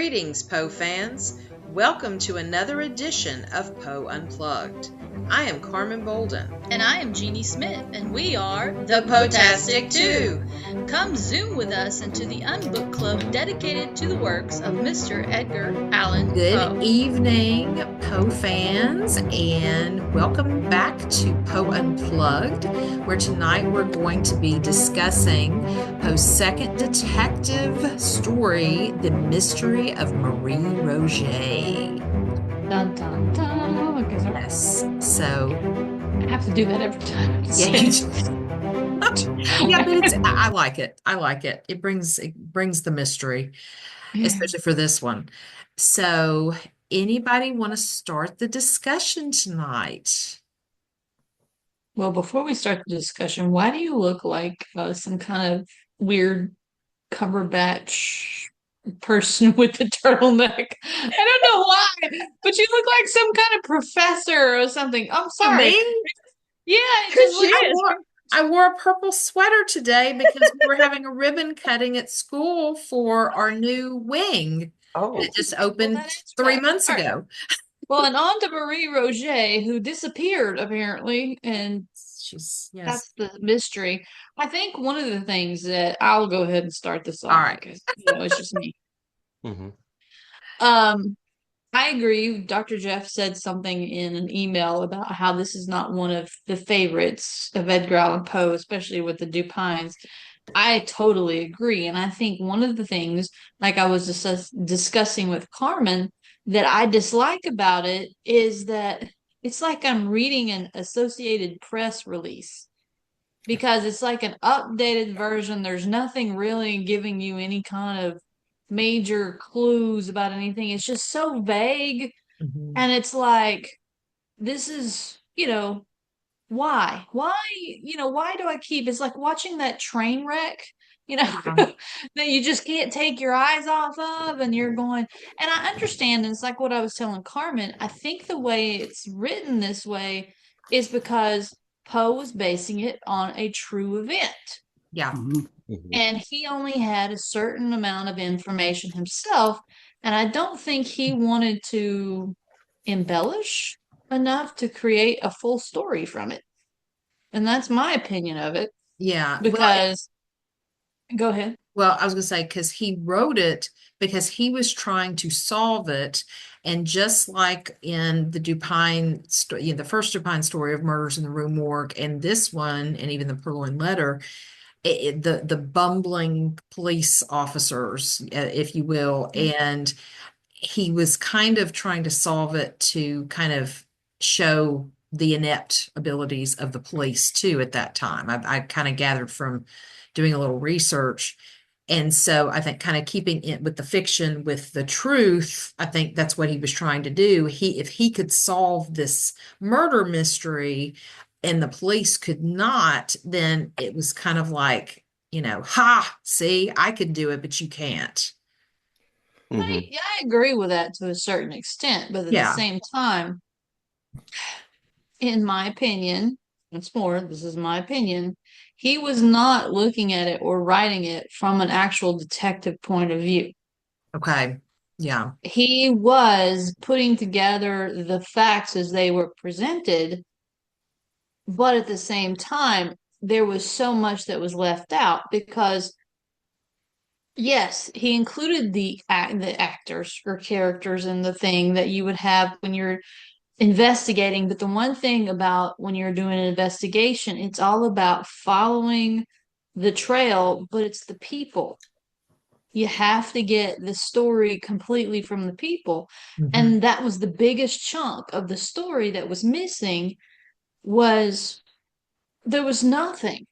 Greetings, Poe fans. Welcome to another edition of Poe Unplugged. I am Carmen Bolden. And I am Jeanie Smith, and we are The Poetastic Two. Come zoom with us into the Unbook Club dedicated to the works of Mr. Edgar Allan Poe. Good evening, Poe fans, and welcome back to Poe Unplugged, where tonight we're going to be discussing Poe's second detective story, The Mystery of Marie Roget. Dun dun dun. Okay, sorry. Yes, so I have to do that every time. yeah, yeah, but I like it. I like it. It brings the mystery, especially for this one. So, anybody want to start the discussion tonight? Well, before we start the discussion, why do you look like some kind of weird Cumberbatch person with the turtleneck? I don't know why, but you look like some kind of professor or something. I'm sorry. Me? Yeah, it just I wore a purple sweater today because we were having a ribbon cutting at school for our new wing that just opened that is 3 months right. ago. Well, and on to Marie Roget, who disappeared apparently, and Yes. that's the mystery. I think one of the things that I'll go ahead and start this All off right. because it's just me. Mm-hmm. I agree. Dr. Jeff said something in an email about how this is not one of the favorites of Edgar Allan Poe, especially with the Dupines. I totally agree. And I think one of the things, like I was discussing with Carmen, that I dislike about it is that it's like I'm reading an Associated Press release because it's like an updated version. There's nothing really giving you any kind of major clues about anything. It's just so vague. Mhm. And it's like, this is, why? Why do I keep it's like watching that train wreck, that you just can't take your eyes off of, and you're going, and I understand, and it's like what I was telling Carmen. I think the way it's written this way is because Poe was basing it on a true event. Yeah. And he only had a certain amount of information himself, and I don't think he wanted to embellish enough to create a full story from it. And that's my opinion of it. Yeah. Because, go ahead. Well, I was going to say, because he wrote it because he was trying to solve it. And just like in the Dupine story, the first Dupine story of Murders in the Rue Morgue, and this one, and even the Purloined Letter, the bumbling police officers, if you will, and he was kind of trying to solve it to kind of show the inept abilities of the police too at that time. I kind of gathered from doing a little research. And so I think kind of keeping it with the fiction with the truth, I think that's what he was trying to do. If he could solve this murder mystery and the police could not, then it was kind of like, ha, see, I could do it, but you can't. Mm-hmm. I agree with that to a certain extent, but at the Yeah. same time, in my opinion, this is my opinion, he was not looking at it or writing it from an actual detective point of view. Okay. Yeah. He was putting together the facts as they were presented, but at the same time, there was so much that was left out because yes, he included the actors or characters in the thing that you would have when you're investigating. But the one thing about when you're doing an investigation, it's all about following the trail, but it's the people. You have to get the story completely from the people. Mhm. And that was the biggest chunk of the story that was missing was there was nothing,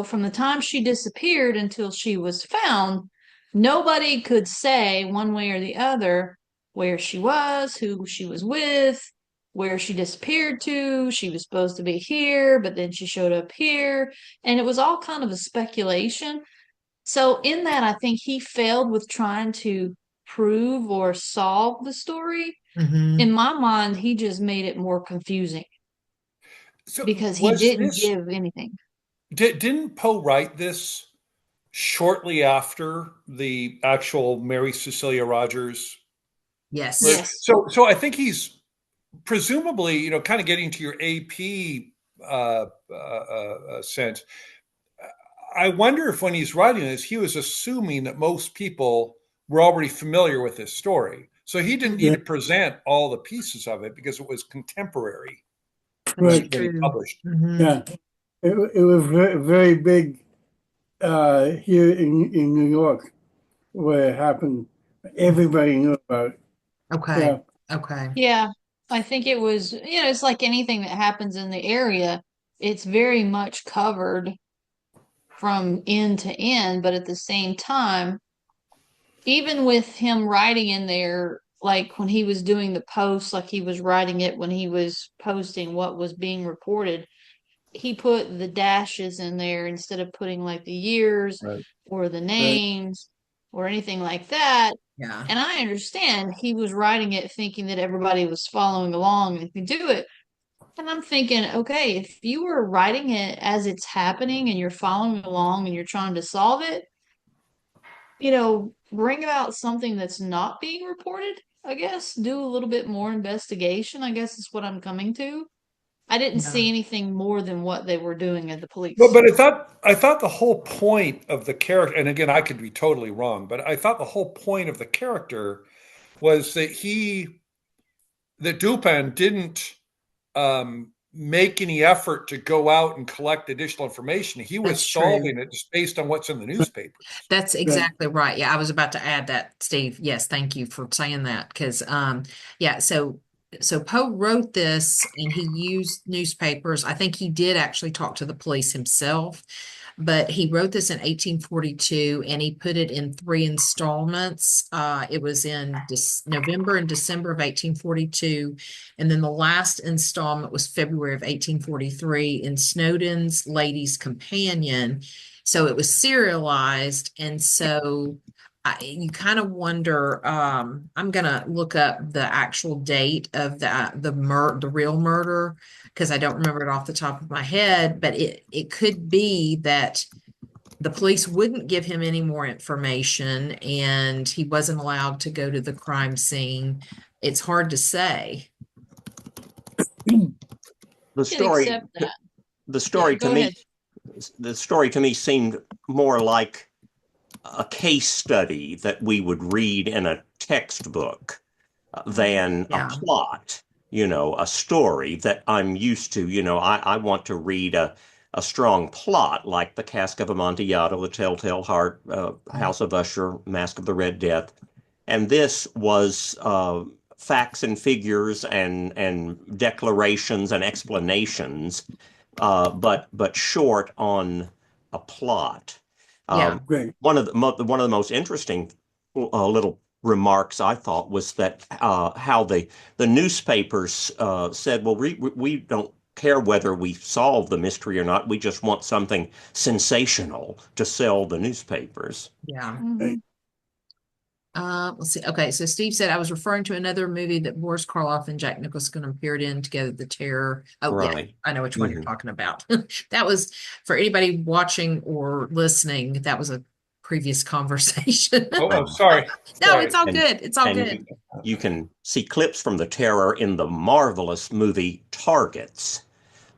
from the time she disappeared until she was found, nobody could say one way or the other where she was, who she was with, where she disappeared to. She was supposed to be here, but then she showed up here. And it was all kind of a speculation. So, in that, I think he failed with trying to prove or solve the story. Mhm. In my mind, he just made it more confusing So because he was didn't this give anything. didn't Poe write this shortly after the actual Mary Cecilia Rogers murder. Yes. Yes. So I think he's presumably, kind of getting to your AP sense. I wonder if when he's writing this, he was assuming that most people were already familiar with this story. So he didn't need Yeah, to present all the pieces of it because it was contemporary That's right. when he true. published. Hmm. Yeah, it was very, very big here in New York where it happened. Everybody knew about it. Okay. Yeah, Okay. Yeah. I think it was, it's like anything that happens in the area, it's very much covered from end to end, but at the same time, even with him writing in there, like when he was doing the post, like he was writing it when he was posting what was being reported, he put the dashes in there instead of putting like the years Right. or the right. names or anything like that. Yeah. And I understand he was writing it thinking that everybody was following along and could do it. And I'm thinking, okay, if you were writing it as it's happening and you're following along and you're trying to solve it, bring about something that's not being reported, I guess. Do a little bit more investigation, I guess is what I'm coming to. I didn't Yeah. see anything more than what they were doing at the But police. I thought the whole point of the character, and again, I could be totally wrong, but I thought the whole point of the character was that Dupin didn't make any effort to go out and collect additional information. He was That's true. solving it just based on what's in the newspapers. That's Right. exactly right. Yeah, I was about to add that, Steve. Yes, thank you for saying that. Because yeah, so Poe wrote this and he used newspapers. I think he did actually talk to the police himself, but he wrote this in 1842 and he put it in three installments. It was in November and December of 1842, and then the last installment was February of 1843 in Snowden's Lady's Companion. So it was serialized, and so you kind of wonder. I'm gonna look up the actual date of the real murder because I don't remember it off the top of my head. But it could be that the police wouldn't give him any more information, and he wasn't allowed to go to the crime scene. It's hard to say. The You can story, accept that. the Yeah, story to go ahead. me, the story to me seemed more like a case study that we would read in a textbook than a Yeah, plot, a story that I'm used to. I want to read a strong plot like The Cask of Amontillado, The Telltale Heart, House of Usher, Mask of the Red Death. And this was facts and figures and declarations and explanations, but short on a plot. yeah, Great. One of the most interesting little remarks I thought was that how the newspapers said, well, we don't care whether we solve the mystery or not. We just want something sensational to sell the newspapers. yeah. Right. Hmm. Let's see. Okay, so Steve said I was referring to another movie that Boris Karloff and Jack Nicholson appeared in together, The Terror. Oh, yeah, Right. I know which one you're Hmm. talking about. That was for anybody watching or listening. That was a previous conversation. Oh, Right. sorry, No, it's sorry. all And good. It's all and good. you can see clips from The Terror in the marvelous movie Targets,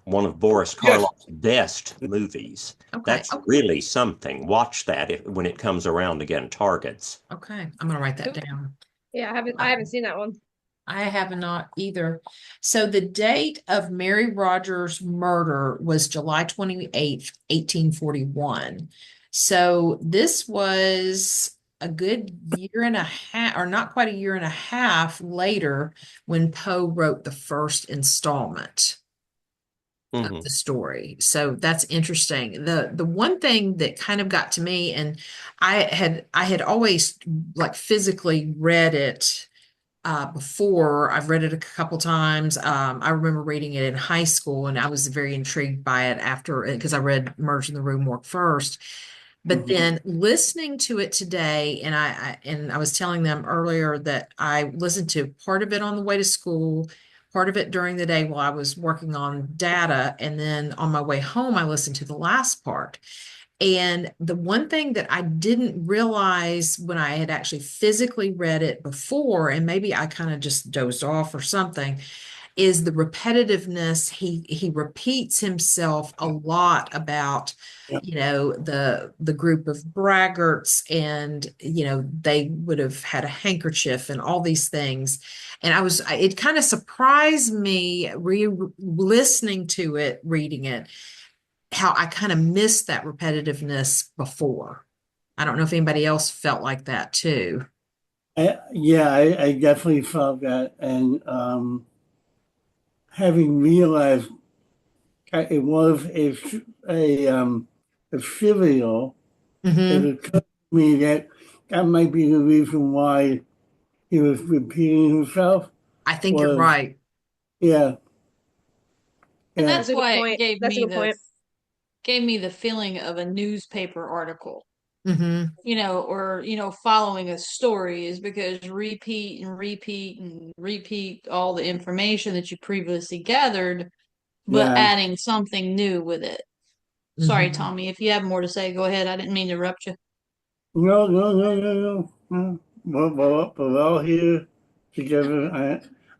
one of Boris Yes, Karloff's best movies. Okay. That's really something. Watch that when it comes around again, Targets. Okay. I'm gonna write that Cool. down. Yeah, I haven't seen that one. I have not either. So the date of Mary Rogers' murder was July 28th, 1841. So this was a good year and a half, or not quite a year and a half later when Poe wrote the first installment of Hmm. the story. So that's interesting. The one thing that kind of got to me, and I had always like physically read it before. I've read it a couple times. I remember reading it in high school, and I was very intrigued by it after because I read Merge in the Room Work first. But Mhm. then listening to it today, and I was telling them earlier that I listened to part of it on the way to school, part of it during the day while I was working on data, and then on my way home, I listened to the last part. And the one thing that I didn't realize when I had actually physically read it before, and maybe I kind of just dozed off or something, is the repetitiveness. He repeats himself a lot about, Yeah. the group of braggarts, and they would have had a handkerchief and all these things. And it kind of surprised me listening to it, reading it, how I kind of missed that repetitiveness before. I don't know if anybody else felt like that too. I definitely felt that, and having realized it was a trivial, it Hmm. occurred to me that that might be the reason why he was repeating himself. I think you're Was right. yeah, And yeah, that's That's a good why it point. That's a good point. gave me the feeling of a newspaper article, Hmm. or following a story, is because repeat and repeat and repeat all the information that you previously gathered, but yeah. adding something new with it. Sorry, Hmm. Tommy, if you have more to say, go ahead. I didn't mean to interrupt you. No, no, no, no, no. No. We're all here together.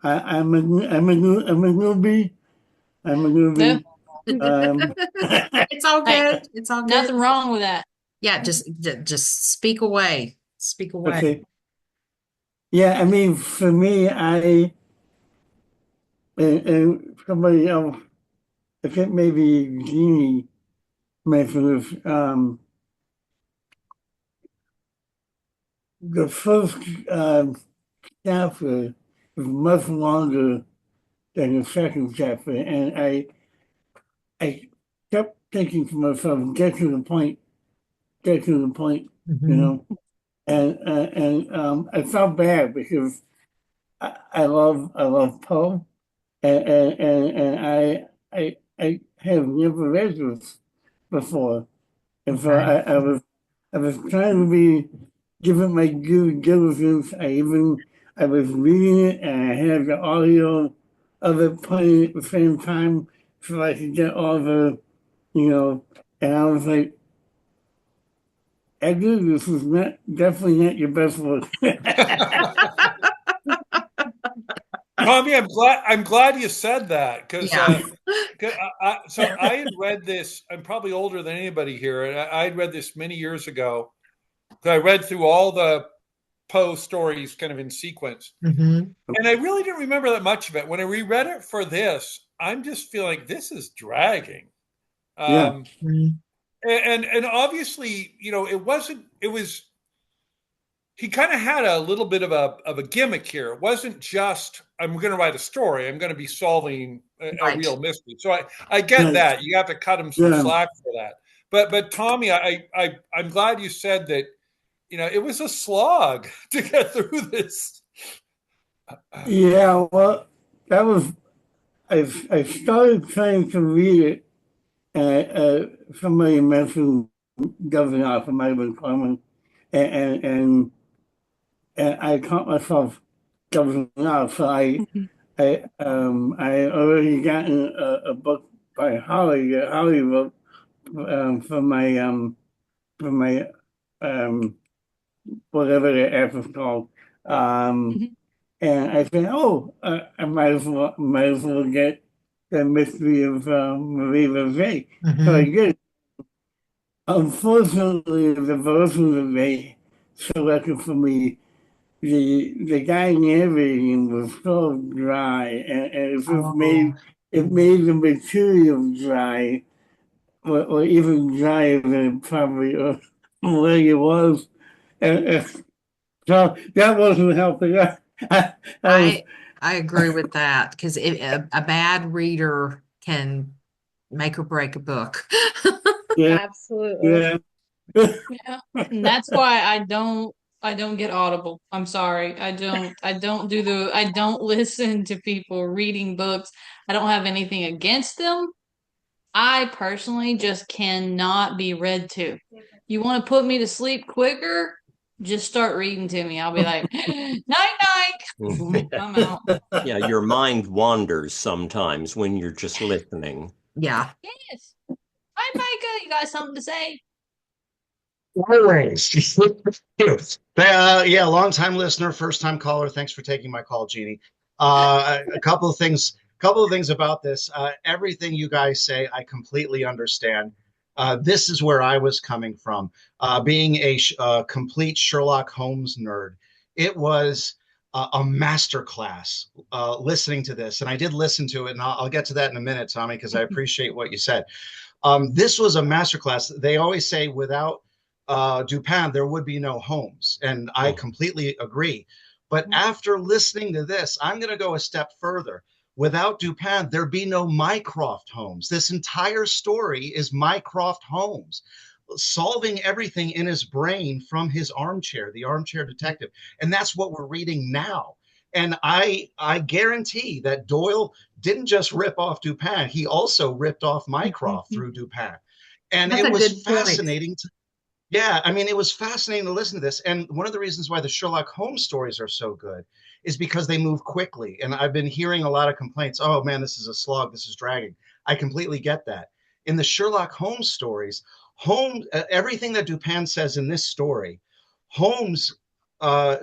I'm a newbie. I'm a No, newbie. Um, It's all hey, good. It's all good. nothing wrong with that. Yeah, just speak away. Speak away. okay. Yeah, I mean, for me, and somebody else, I think maybe Jeanie mentioned this. The first chapter is much longer than the second chapter, and I kept thinking to myself, get to the point, get to the point, you Hmm. know. And I felt bad because I love Poe, and I have never read this before, and so Okay. I was trying to be given my due diligence. I was reading it, and I had the audio of it playing at the same time, so I could get all the you know. And I was like, Edgar, this is not definitely not your best work. Tommy, I'm glad you said that because Yeah. so I had read this. I'm probably older than anybody here, and I had read this many years ago. I read through all the Poe stories kind of in sequence, Hmm. and I really didn't remember that much of it. When I reread it for this, I'm just feeling this is dragging. Yeah, Um, and obviously, it wasn't. It was he kind of had a little bit of a gimmick here. It wasn't just I'm going to write a story. I'm going to be solving a Right. real mystery. So I get yeah, that. You have to cut him some yeah. slack for that. But Tommy, I'm glad you said that. It was a slog to get through this. Yeah, well, that was I started trying to read it, and somebody mentioned Governor off of my Carmen, and and and and I caught myself dozing off. So I already gotten a book by Holly that Holly wrote for my um whatever the app is called. Um, Mhm. and I said, oh, I might as well get the mystery of Marie Roget. So I Hmm. did. Unfortunately, the version that they selected for me, the guy narrating was so dry, and it just Oh. made the material dry, or even drier than it probably already was. And so that wasn't helping. I was, I I agree with that because a bad reader can make or break a book. yeah, Absolutely. yeah. Yeah, and that's why I don't get Audible. I'm sorry. I don't listen to people reading books. I don't have anything against them. I personally just cannot be read to. You want to put me to sleep quicker? Just start reading to me. I'll be like, night night. Boom, I'm out. Yeah, your mind wanders sometimes when you're just listening. Yeah. Yes. Hi, Micah. You got something to say? Always. Yeah, long time listener, first time caller. Thanks for taking my call, Jeanie. A couple of things. Couple of things about this. Everything you guys say, I completely understand. This is where I was coming from. Being a complete Sherlock Holmes nerd, it was a master class listening to this, and I did listen to it, and I'll get to that in a minute, Tommy, because I appreciate what you said. This was a masterclass. They always say without Dupin, there would be no Holmes. And I completely agree. But after listening to this, I'm going to go a step further. Without Dupin, there'd be no Mycroft Holmes. This entire story is Mycroft Holmes solving everything in his brain from his armchair, the armchair detective. And that's what we're reading now. And I guarantee that Doyle didn't just rip off Dupin, he also ripped off Mycroft through Dupin. And That's it a was good point. fascinating to, yeah, I mean, it was fascinating to listen to this. And one of the reasons why the Sherlock Holmes stories are so good is because they move quickly. And I've been hearing a lot of complaints. Oh man, this is a slog. This is dragging. I completely get that. In the Sherlock Holmes stories, Holmes, everything that Dupin says in this story, Holmes uh,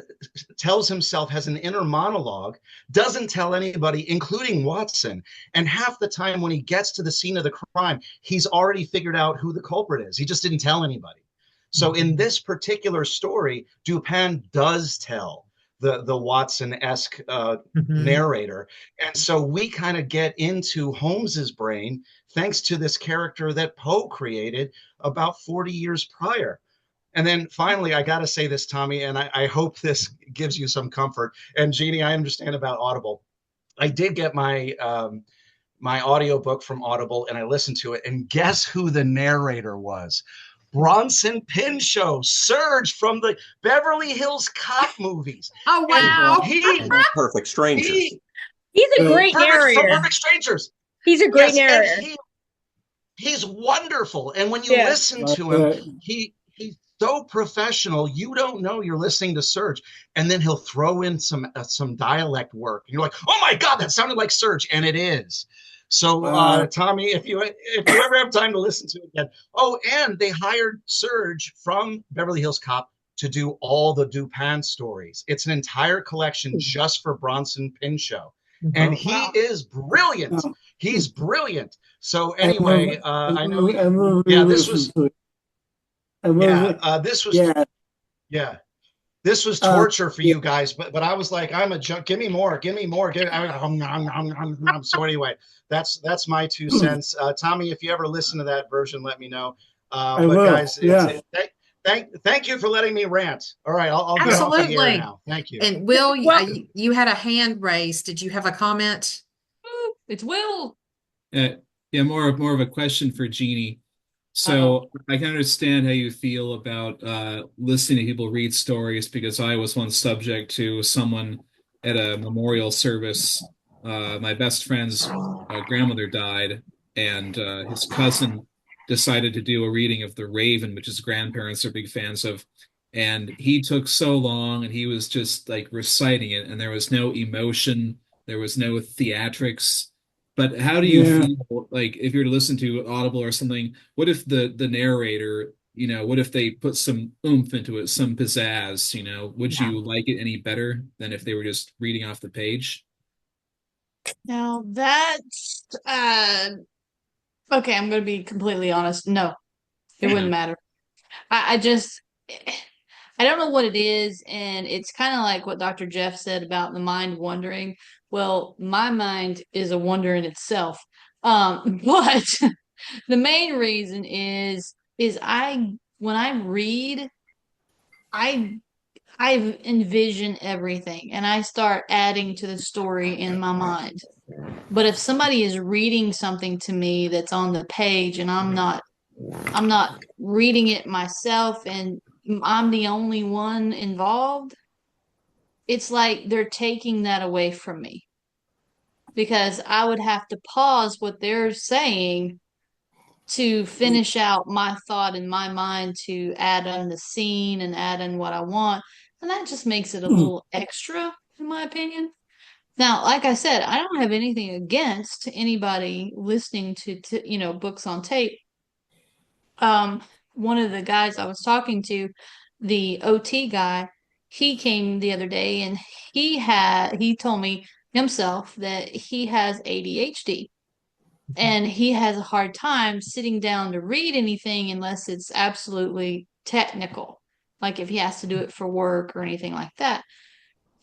tells himself, has an inner monologue, doesn't tell anybody, including Watson. And half the time when he gets to the scene of the crime, he's already figured out who the culprit is. He just didn't tell anybody. So in this particular story, Dupin does tell the Watson-esque narrator. And so we kind of get into Holmes's brain thanks to this character that Poe created about 40 years prior. And then finally, I got to say this, Tommy, and I hope this gives you some comfort. And Jeanie, I understand about Audible. I did get my audiobook from Audible and I listened to it. And guess who the narrator was? Bronson Pinchot, Surge from the Beverly Hills Cop movies. Oh, wow. He, Perfect Strangers. He's a great Perfect, narrator. Perfect Strangers. He's a great Yes, narrator. and he's wonderful. And when you listen to him, he's so professional. You don't know you're listening to Surge, and then he'll throw in some dialect work. And you're like, oh my God, that sounded like Surge, and it is. So, Tommy, if you ever have time to listen to it again. Oh, and they hired Surge from Beverly Hills Cop to do all the Dupin stories. It's an entire collection just for Bronson Pinchot. And he is brilliant. He's brilliant. So anyway, I know. Yeah, this was. Yeah, this was. Yeah, this was torture for you guys. But I was like, I'm a junk. Give me more. Give me more. So anyway, that's my 2 cents. Tommy, if you ever listen to that version, let me know. But guys, thank you for letting me rant. All right, I'll get off the air now. Thank you. And Will, you had a hand raised. Did you have a comment? It's Will. Yeah, more of a question for Jeanie. So I can understand how you feel about listening to people read stories, because I was once subject to someone at a memorial service. My best friend's grandmother died, and his cousin decided to do a reading of The Raven, which his grandparents are big fans of. And he took so long, and he was just like reciting it, and there was no emotion, there was no theatrics. But how do you feel, like, if you're to listen to Audible or something, what if the narrator, what if they put some oomph into it, some pizzazz, would you like it any better than if they were just reading off the page? Now that's okay, I'm gonna be completely honest. No, it wouldn't matter. I just I don't know what it is, and it's kind of like what Dr. Jeff said about the mind wandering. Well, my mind is a wonder in itself. But the main reason is when I read, I envision everything and I start adding to the story in my mind. But if somebody is reading something to me that's on the page and I'm not reading it myself and I'm the only one involved, it's like they're taking that away from me, because I would have to pause what they're saying to finish out my thought in my mind, to add in the scene and add in what I want. And that just makes it a little extra, in my opinion. Now, like I said, I don't have anything against anybody listening to books on tape. one of the guys I was talking to, the OT guy, he came the other day and he told me himself that he has ADHD and he has a hard time sitting down to read anything unless it's absolutely technical, like if he has to do it for work or anything like that.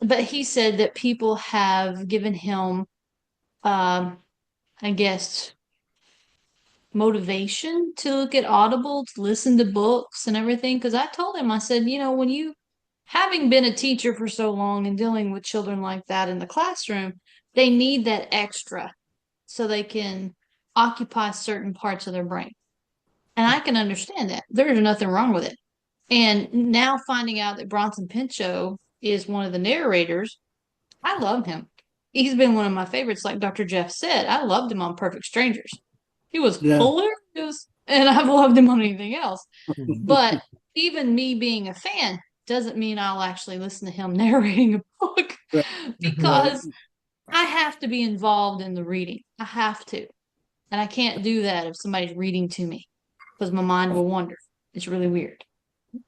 But he said that people have given him, I guess, motivation to look at Audible, to listen to books and everything. Because I told him, I said, when you, having been a teacher for so long and dealing with children like that in the classroom, they need that extra so they can occupy certain parts of their brain. And I can understand that. There's nothing wrong with it. And now finding out that Bronson Pinchot is one of the narrators, I love him. He's been one of my favorites, like Dr. Jeff said. I loved him on Perfect Strangers. He was hilarious, and I've loved him on anything else. But even me being a fan doesn't mean I'll actually listen to him narrating a book because I have to be involved in the reading. I have to. And I can't do that if somebody's reading to me because my mind will wander. It's really weird.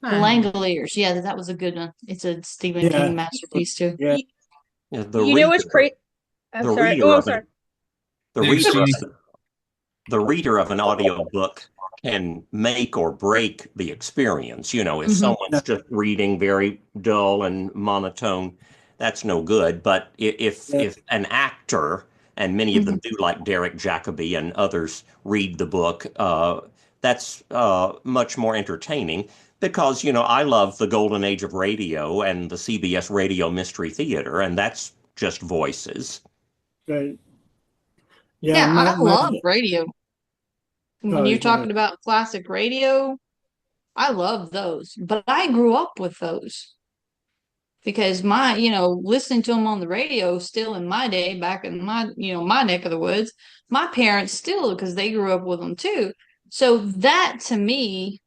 The Langoliers. Yeah, that was a good one. It's a Stephen King masterpiece, too. Yeah, You know what's great? I'm sorry. Oh, I'm sorry. The reader of an audiobook can make or break the experience. If someone's just reading very dull and monotone, that's no good. But if an actor, and many of them do, like Derek Jacobi and others, read the book, that's much more entertaining because, I love the golden age of radio and the CBS Radio Mystery Theater, and that's just voices. Right. Yeah, I love radio. When you're talking about classic radio, I love those. But I grew up with those because listening to them on the radio still in my day, back in my neck of the woods, my parents still, because they grew up with them too. So that to me,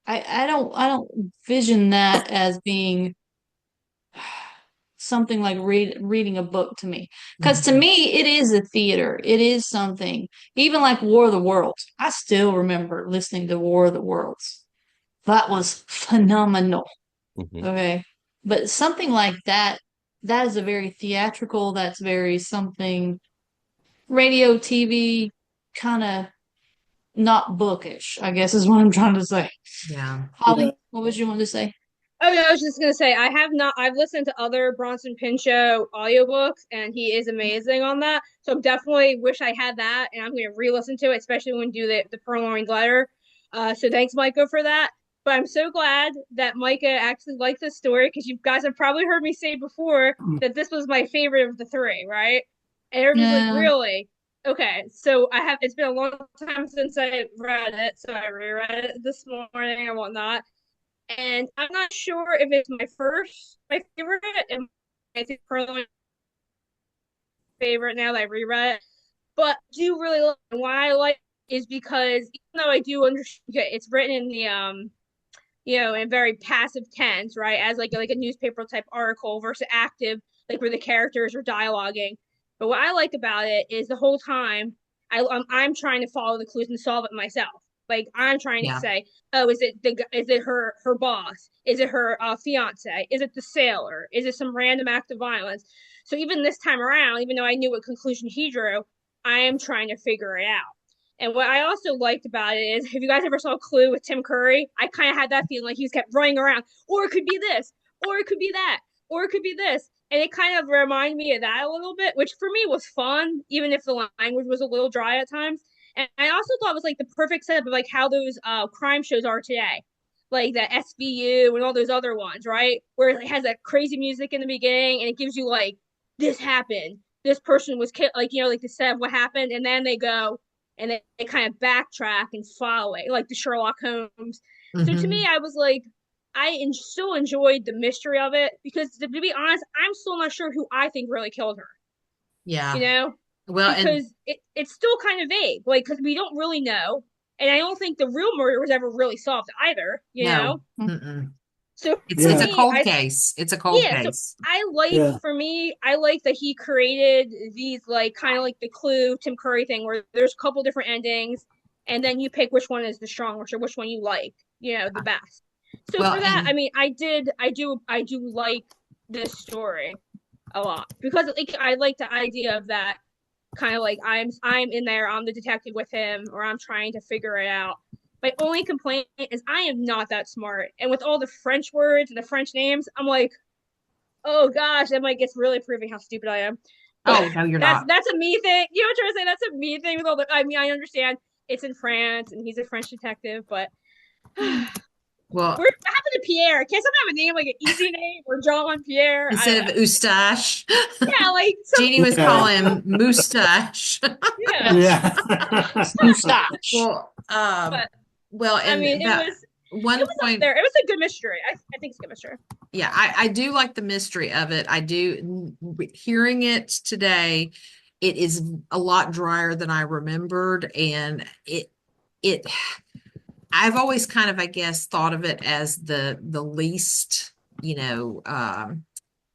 I don't vision that as being something like reading a book to me. Because to me, it is a theater. It is something. Even like War of the Worlds. I still remember listening to War of the Worlds. That was phenomenal. Okay. But something like that is a very theatrical, that's very something radio, TV, kind of not bookish, I guess is what I'm trying to say. Yeah. Holly, what was you want to say? Oh, no, I was just going to say, I've listened to other Bronson Pinchot audiobooks, and he is amazing on that. So definitely wish I had that, and I'm going to re-listen to it, especially when we do the Purloined Letter. So thanks, Micah, for that. But I'm so glad that Micah actually liked this story, because you guys have probably heard me say before that this was my favorite of the three, right? And everybody's like, really? Okay, so it's been a long time since I read it, so I reread it this morning and whatnot. And I'm not sure if it's my favorite, and I think probably my favorite now that I reread it. But I do really like it. Why I like it is because even though I do understand it's written in the in very passive tense, right, as like a newspaper type article versus active, like where the characters are dialoguing. But what I like about it is the whole time I'm trying to follow the clues and solve it myself. Like I'm trying to say, oh, is it her boss? Is it her fiance? Is it the sailor? Is it some random act of violence? So even this time around, even though I knew what conclusion he drew, I am trying to figure it out. And what I also liked about it is, if you guys ever saw Clue with Tim Curry, I kind of had that feeling like he was kept running around, or it could be this, or it could be that, or it could be this. And it kind of reminded me of that a little bit, which for me was fun, even if the language was a little dry at times. And I also thought it was like the perfect setup of like how those crime shows are today, like the SVU and all those other ones, right? Where it has that crazy music in the beginning and it gives you like, this happened, this person was killed, like like the set of what happened, and then they go and they kind of backtrack and follow it, like the Sherlock Holmes. So to me, I was like, still enjoyed the mystery of it, because to be honest, I'm still not sure who I think really killed her. Yeah. Well, because it's still kind of vague, like, because we don't really know, and I don't think the real murder was ever really solved either. No. So it's a cold case. It's a cold case. So for me, I like that he created these like kind of like the Clue Tim Curry thing, where there's a couple different endings, and then you pick which one is the strongest or which one you like, the best. So Well, for that, I and mean, I do like this story a lot because like I like the idea of that kind of like I'm in there, I'm the detective with him, or I'm trying to figure it out. My only complaint is I am not that smart, and with all the French words and the French names, I'm like, oh gosh, that might get really proving how stupid I am. But oh no, you're that's not. that's a me thing. You know what I'm trying to say? That's a me thing with all the. I mean, I understand it's in France and he's a French detective, but Well, what happened to Pierre? Can't someone have a name like an easy name or Jean Pierre? I don't instead know. of Eustache, Yeah, like some. Jeannie was Yeah. calling him Moustache. Yeah, Yeah. Mustache. Well, but well, I and mean, it that was one up point, there. It was a good mystery. I think it's a good mystery. yeah, I do like the mystery of it. I do. Hearing it today, it is a lot drier than I remembered, and it. I've always kind of, I guess, thought of it as the least, or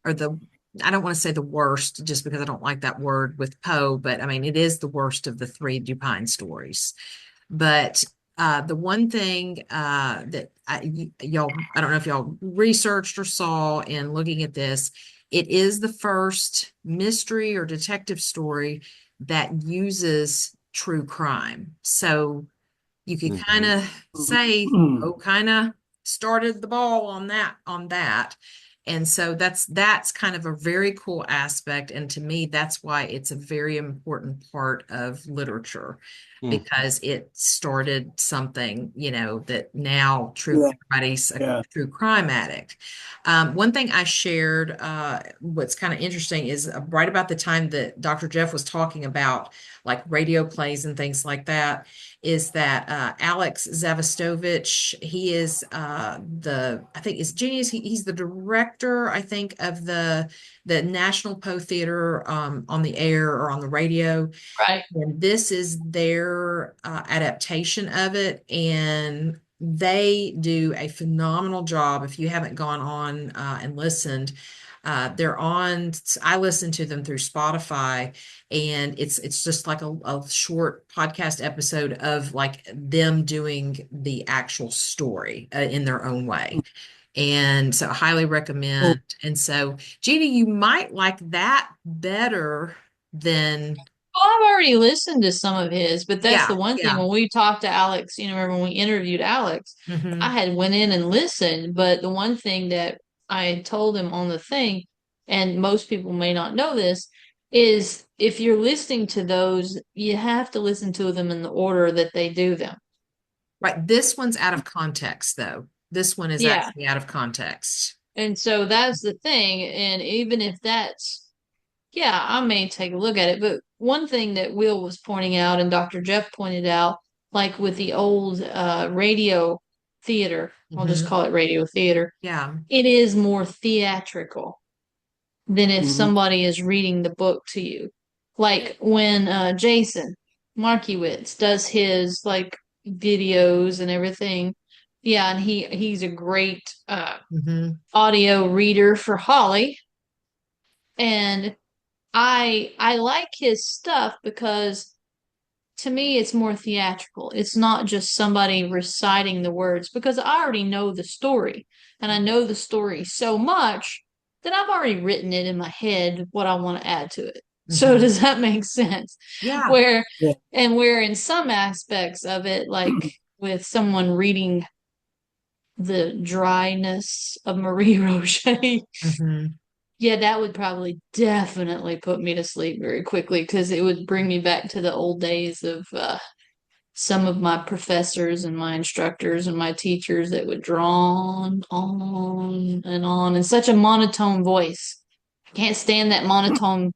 the I don't want to say the worst just because I don't like that word with Poe, but I mean it is the worst of the three Dupine stories. But the one thing that y'all, I don't know if y'all researched or saw in looking at this, it is the first mystery or detective story that uses true crime. So you could kind Mhm. of say, oh, kind of started the ball on that. And so that's kind of a very cool aspect. And to me, that's why it's a very important part of literature Mm. because it started something, that now Yeah. everybody's a Yeah. true crime addict. One thing I shared, what's kind of interesting is right about the time that Dr. Jeff was talking about like radio plays and things like that, is that Alex Zavostovich, he is I think is genius. He's the director, I think, of the National Poe Theater on the air or on the radio. Right. And this is their adaptation of it. And they do a phenomenal job. If you haven't gone on and listened, I listen to them through Spotify, and it's just like a short podcast episode of like them doing the actual story in their own way. And so I highly recommend. And so, Jeannie, you might like that better than, Well, I've already listened to some of his, but that's the yeah, one thing yeah. when we talked to Alex, remember when we interviewed Alex, I Hmm. had went in and listened, but the one thing that I told him on the thing, and most people may not know this, is if you're listening to those, you have to listen to them in the order that they do them. Right. This one's out of context, though. This one is Yeah. actually out of context. And so that's the thing. And even if that's, yeah, I may take a look at it. But one thing that Will was pointing out and Dr. Jeff pointed out, like with the old radio theater, I'll just Hmm. call it radio theater, Yeah. it is more theatrical than if Mhm. somebody is reading the book to you. Like when Jason Markiewicz does his like videos and everything. Yeah, and he's a great Hmm. audio reader for Holly. And I like his stuff because to me it's more theatrical. It's not just somebody reciting the words because I already know the story and I know the story so much that I've already written it in my head what I want to add to it. So Hmm. does that make sense? Yeah. Where Yeah. and where in some aspects of it, like with someone reading the dryness of Marie Roget, Hmm. yeah, that would probably definitely put me to sleep very quickly because it would bring me back to the old days of some of my professors and my instructors and my teachers that would draw on in such a monotone voice. I can't stand that monotone.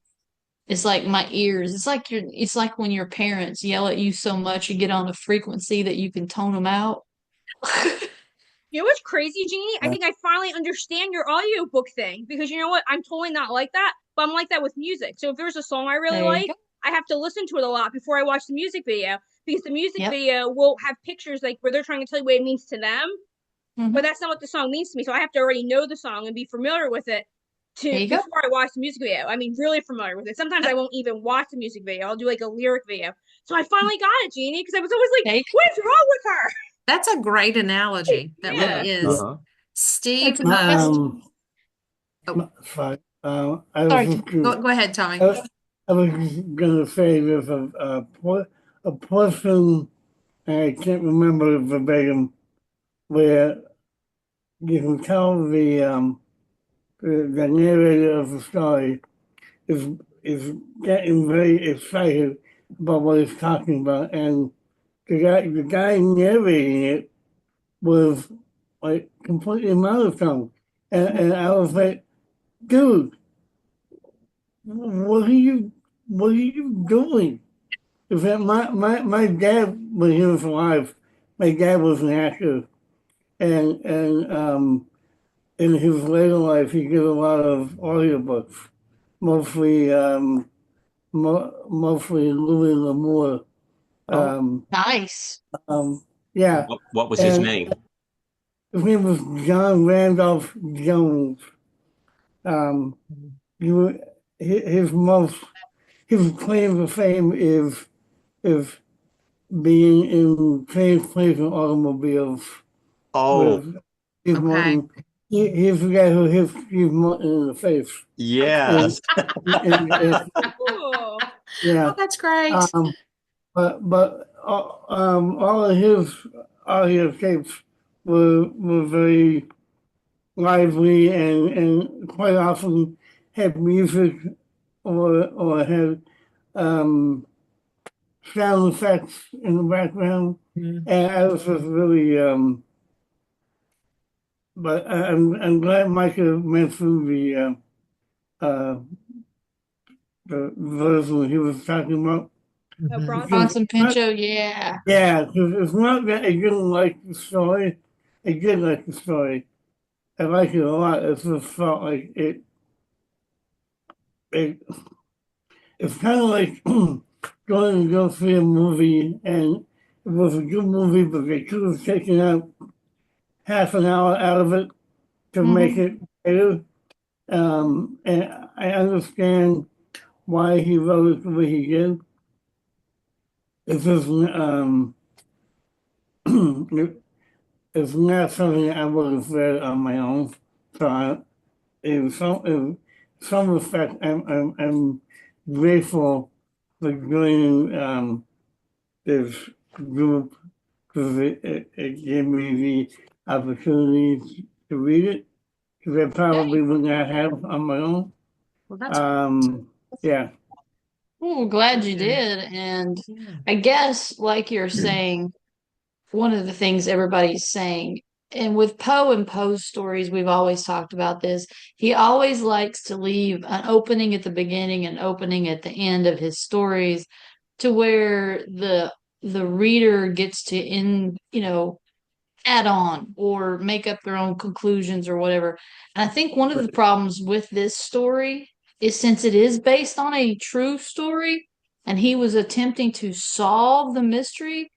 It's like my ears. It's like when your parents yell at you so much you get on a frequency that you can tone them out. You know what's crazy, Jeannie? I think I finally understand your audiobook thing because you know what? I'm totally not like that, but I'm like that with music. So if there's a song I really There you like, go. I have to listen to it a lot before I watch the music video because the music Yep. video will have pictures like where they're trying to tell you what it means to them, but Hmm. that's not what the song means to me. So I have to already know the song and be familiar with it There you go. before I watch the music video. I mean, really familiar with it. Sometimes I won't even watch the music video. I'll do like a lyric video. So I finally got it, Jeanie, because I was always like, "What's wrong with her?" That's a great analogy. That Yeah. really is. Uh-huh. Steve, That's the best. Sorry. I was Sorry. just go ahead, Tommy. I was just gonna say there's a portion, and I can't remember verbatim, where you can tell the narrator of the story is is getting very excited about what he's talking about, and the guy narrating it was like completely monotone, and I was like, dude, what are you doing? In fact, my dad, when he was alive, my dad was an actor, and in his later life, he did a lot of audiobooks, mostly mostly Louis L'Amour. Oh, Nice. Um, yeah, what was his and name? his name was John Randolph Jones. Um, he, wa- his most his claim to fame is being in transportation automobiles Oh, with Steve Okay. Martin. He's the guy who hit Steve Martin in the face. And, yes. Cool. yeah, Oh, that's great. but all of his audio tapes were very lively and quite often had music or had um, sound effects in the background. Mhm. And I was just really but I'm glad Micah went through uh, the version he was talking about. No Mhm. Bronson. Because Bronson Pinchot, yeah. yeah, because it's not that I didn't like the story. I did like the story. I like it a lot. It just felt like it it's kind of like going to go see a movie and it was a good movie, but they could have taken out half an hour out of it to make Hmm. it better. And I understand why he wrote it the way he did. It's just it's not something I would have read on my own. So in some respect, I'm grateful for joining this group because it gave me the opportunity to read it because I probably would not have on my own. Well, that's Yeah, Well, glad you good. did. And Yeah. I guess, like you're saying, one of the things everybody's saying, and with Poe and Poe's stories, we've always talked about this. He always likes to leave an opening at the beginning and opening at the end of his stories to where the reader gets to add on or make up their own conclusions or whatever. And I think one of the problems with this story is since it is based on a true story and he was attempting to solve the mystery,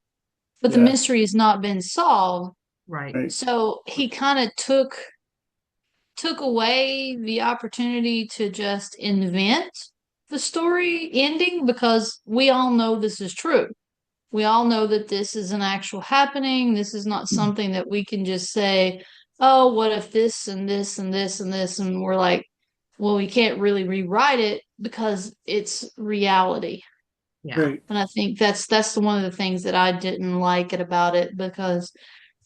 but the yeah, mystery has not been solved. Right. right. So he kind of took away the opportunity to just invent the story ending because we all know this is true. We all know that this is an actual happening. This is not something that we can just say, oh, what if this and this and this and this? And we're like, well, we can't really rewrite it because it's reality. Yeah. Right. And I think that's one of the things that I didn't like it about it because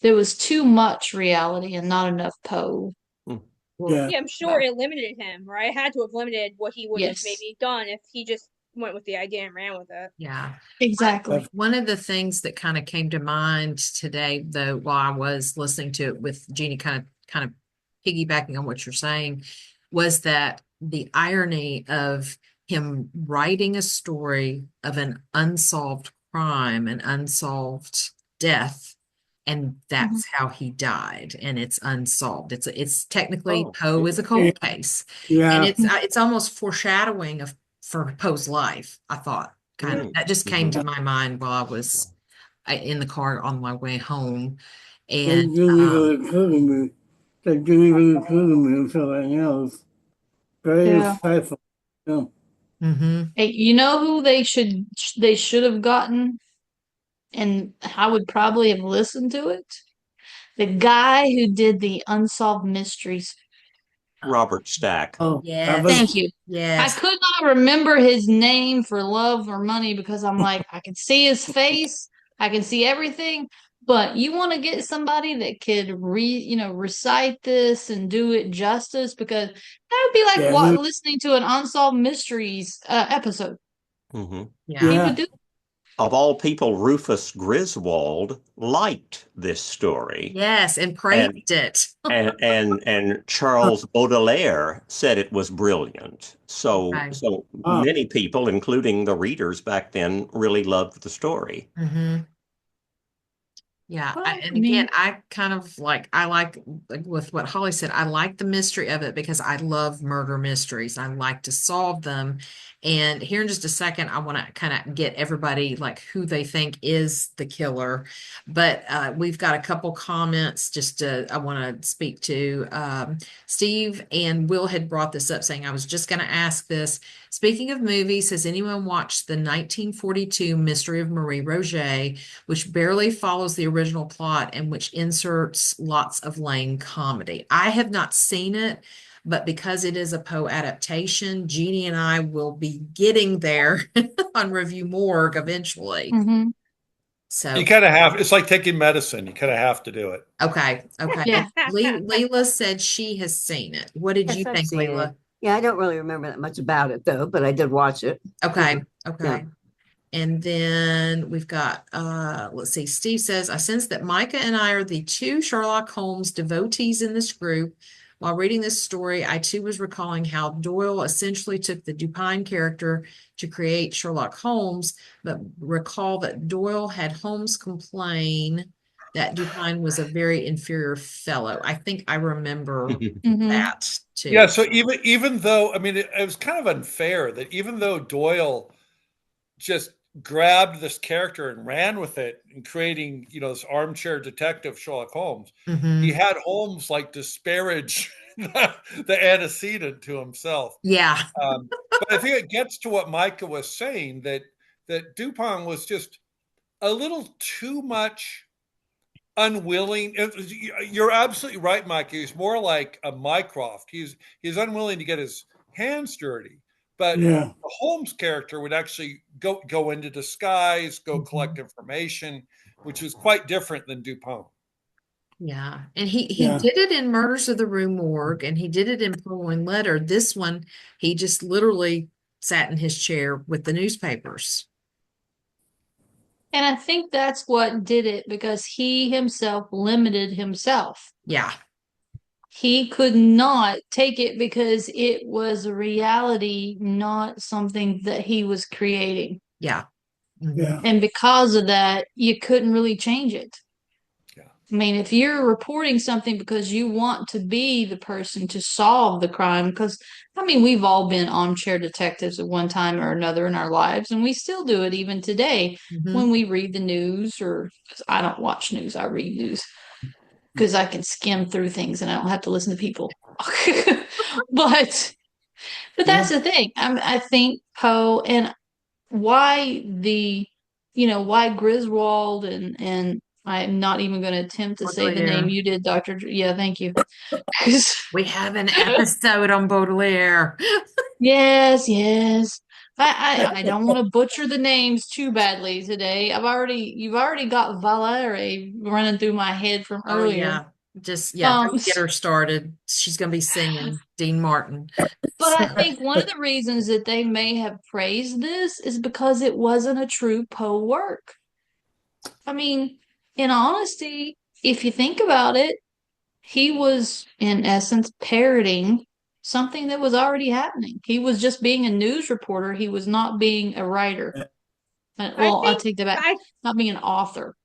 there was too much reality and not enough Poe. Hmm. Well, Yeah. Yeah, I'm sure it limited him, right? It had to have limited what he would have Yes, maybe done if he just went with the idea and ran with it. yeah. exactly. One of the things that kind of came to mind today, though, while I was listening to it with Jeannie, kind of piggybacking on what you're saying, was that the irony of him writing a story of an unsolved crime, an unsolved death, and Mhm. that's how he died, and it's unsolved. It's technically Oh, Poe is a interesting. cold case, and Yeah. it's almost foreshadowing of for Poe's life. I thought kind of Mm. that just came Mhm. to my mind while I was in the car on my way home, That and didn't even occur to me. That didn't even occur to me until right now. Very Yeah. insightful. Yeah. Mm-hmm. Hey, you know who they should have gotten, and I would probably have listened to it? The guy who did the Unsolved Mysteries. Robert Stack. Oh, that Yes. Thank was, you. I Yes. could not remember his name for love or money because I'm like, I can see his face, I can see everything, but you want to get somebody that could recite this and do it justice because that would be like yeah, what listening to an Unsolved Mysteries episode. Hmm. Yeah. He would yeah, do. Of all people, Rufus Griswold liked this story, Yes. And and praised it. and Charles Baudelaire said it was brilliant. So Okay. so oh, many people, including the readers back then, really loved the story. Mm-hmm. Yeah, Well, I and again, mean, I like with what Holly said, I like the mystery of it because I love murder mysteries. I like to solve them. And here in just a second, I want to kind of get everybody like who they think is the killer. But we've got a couple comments I want to speak to. Steve and Will had brought this up saying, I was just going to ask this. Speaking of movies, has anyone watched the 1942 Mystery of Marie Roget, which barely follows the original plot and which inserts lots of lame comedy? I have not seen it, but because it is a Poe adaptation, Jeannie and I will be getting there on Review Morgue eventually. mhm. You So, kind of have, it's like taking medicine. You kind of have to do it. okay, okay. Yeah. Leila said she has seen it. What did you Yes, I've think, seen it. Leila? Yeah, I don't really remember that much about it though, but I did watch it. Okay, Yeah. okay. And then we've got, let's see, Steve says, I sense that Micah and I are the two Sherlock Holmes devotees in this group. While reading this story, I too was recalling how Doyle essentially took the Dupin character to create Sherlock Holmes, but recall that Doyle had Holmes complain that Dupin was a very inferior fellow. I think I remember Mhm. that Yeah. too. So even though, I mean, it was kind of unfair that even though Doyle just grabbed this character and ran with it and creating, this armchair detective Sherlock Holmes, he Hmm. had Holmes like disparage the antecedent to himself. Yeah, But I think it gets to what Micah was saying that Dupin was just a little too much unwilling. You're absolutely right, Mike. He's more like a Mycroft. He's unwilling to get his hands dirty. But yeah, the Holmes character would actually go into disguise, go collect Mhm. information, which is quite different than Dupont. Yeah. And he yeah. did it in Murders of the Rue Morgue and he did it in Purloin Letter. This one, he just literally sat in his chair with the newspapers. And I think that's what did it because he himself limited himself. Yeah. He could not take it because it was a reality, not something that he was creating. Yeah. Mhm. Yeah. And because of that, you couldn't really change it. Yeah. I mean, if you're reporting something because you want to be the person to solve the crime, because I mean, we've all been armchair detectives at one time or another in our lives, and we still do it even today Mhm. when we read the news, or 'cause I don't watch news, I read news because I can skim through things and I don't have to listen to people. but but that's Yeah. the thing. I think Poe and why why Griswold and I'm not even going to attempt to say the name Baudelaire. you did, Doctor. Yeah, thank you. 'Cause- We have an episode on Baudelaire. yes, yes. I don't want to butcher the names too badly today. You've already got Valere running through my head from Oh earlier. yeah. Just yeah, Um, don't get her started. She's gonna be singing Dean Martin. But So, I think one of the reasons that they may have praised this is because it wasn't a true Poe work. I mean, in honesty, if you think about it, he was, in essence, parroting something that was already happening. He was just being a news reporter. He was not being a writer. I Well, I think take that back. I Not being an author.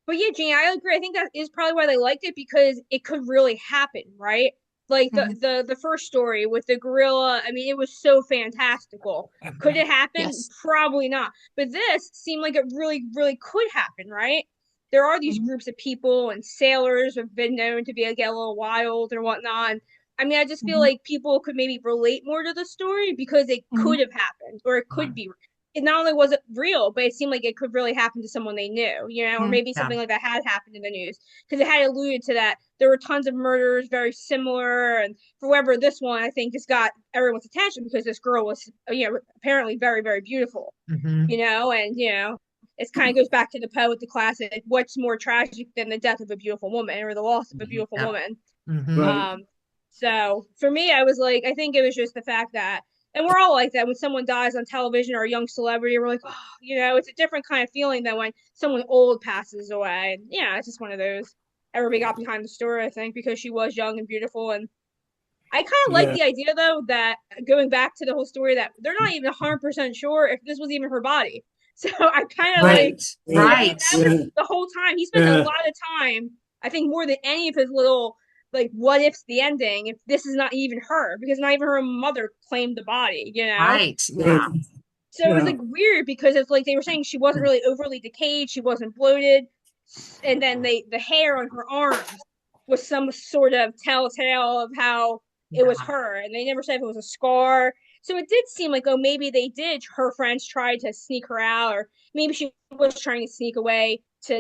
But yeah, Jean, I agree. I think that is probably why they liked it because it could really happen, right? Like the Mhm. the first story with the gorilla. I mean, it was so fantastical. Could it happen? Yes. Probably not. But this seemed like it really, really could happen, right? There are these Mhm. groups of people and sailors have been known to be like a little wild and whatnot. And I mean, I just feel like people could maybe relate more to the story because it could have happened, or it could be. It not only was it real, but it seemed like it could really happen to someone they knew, or maybe something like that had happened in the news, because it had alluded to that there were tons of murders very similar, and for whatever, this one I think just got everyone's attention because this girl was, apparently very, very beautiful, and it kind of goes back to the Poe with the classic, what's more tragic than the death of a beautiful woman or the loss of a beautiful woman? Right. So for me, I was like, I think it was just the fact that, and we're all like that when someone dies on television or a young celebrity, we're like, oh, it's a different kind of feeling than when someone old passes away. And yeah, it's just one of those. Everybody got behind the story, I think, because she was young and beautiful. And I kind of like the idea, though, that going back to the whole story, that they're not even 100% sure if this was even her body. So I kind of Right. that was the whole time. He spent a lot of time, I think more than any of his little, like, what if's the ending, if this is not even her, because not even her mother claimed the body, Right. Yeah. So it was like weird because it's like they were saying she wasn't really overly decayed, she wasn't bloated, and then the hair on her arms was some sort of telltale of how it was her, and they never said if it was a scar. So it did seem like, oh, maybe her friends tried to sneak her out, or maybe she was trying to sneak away to,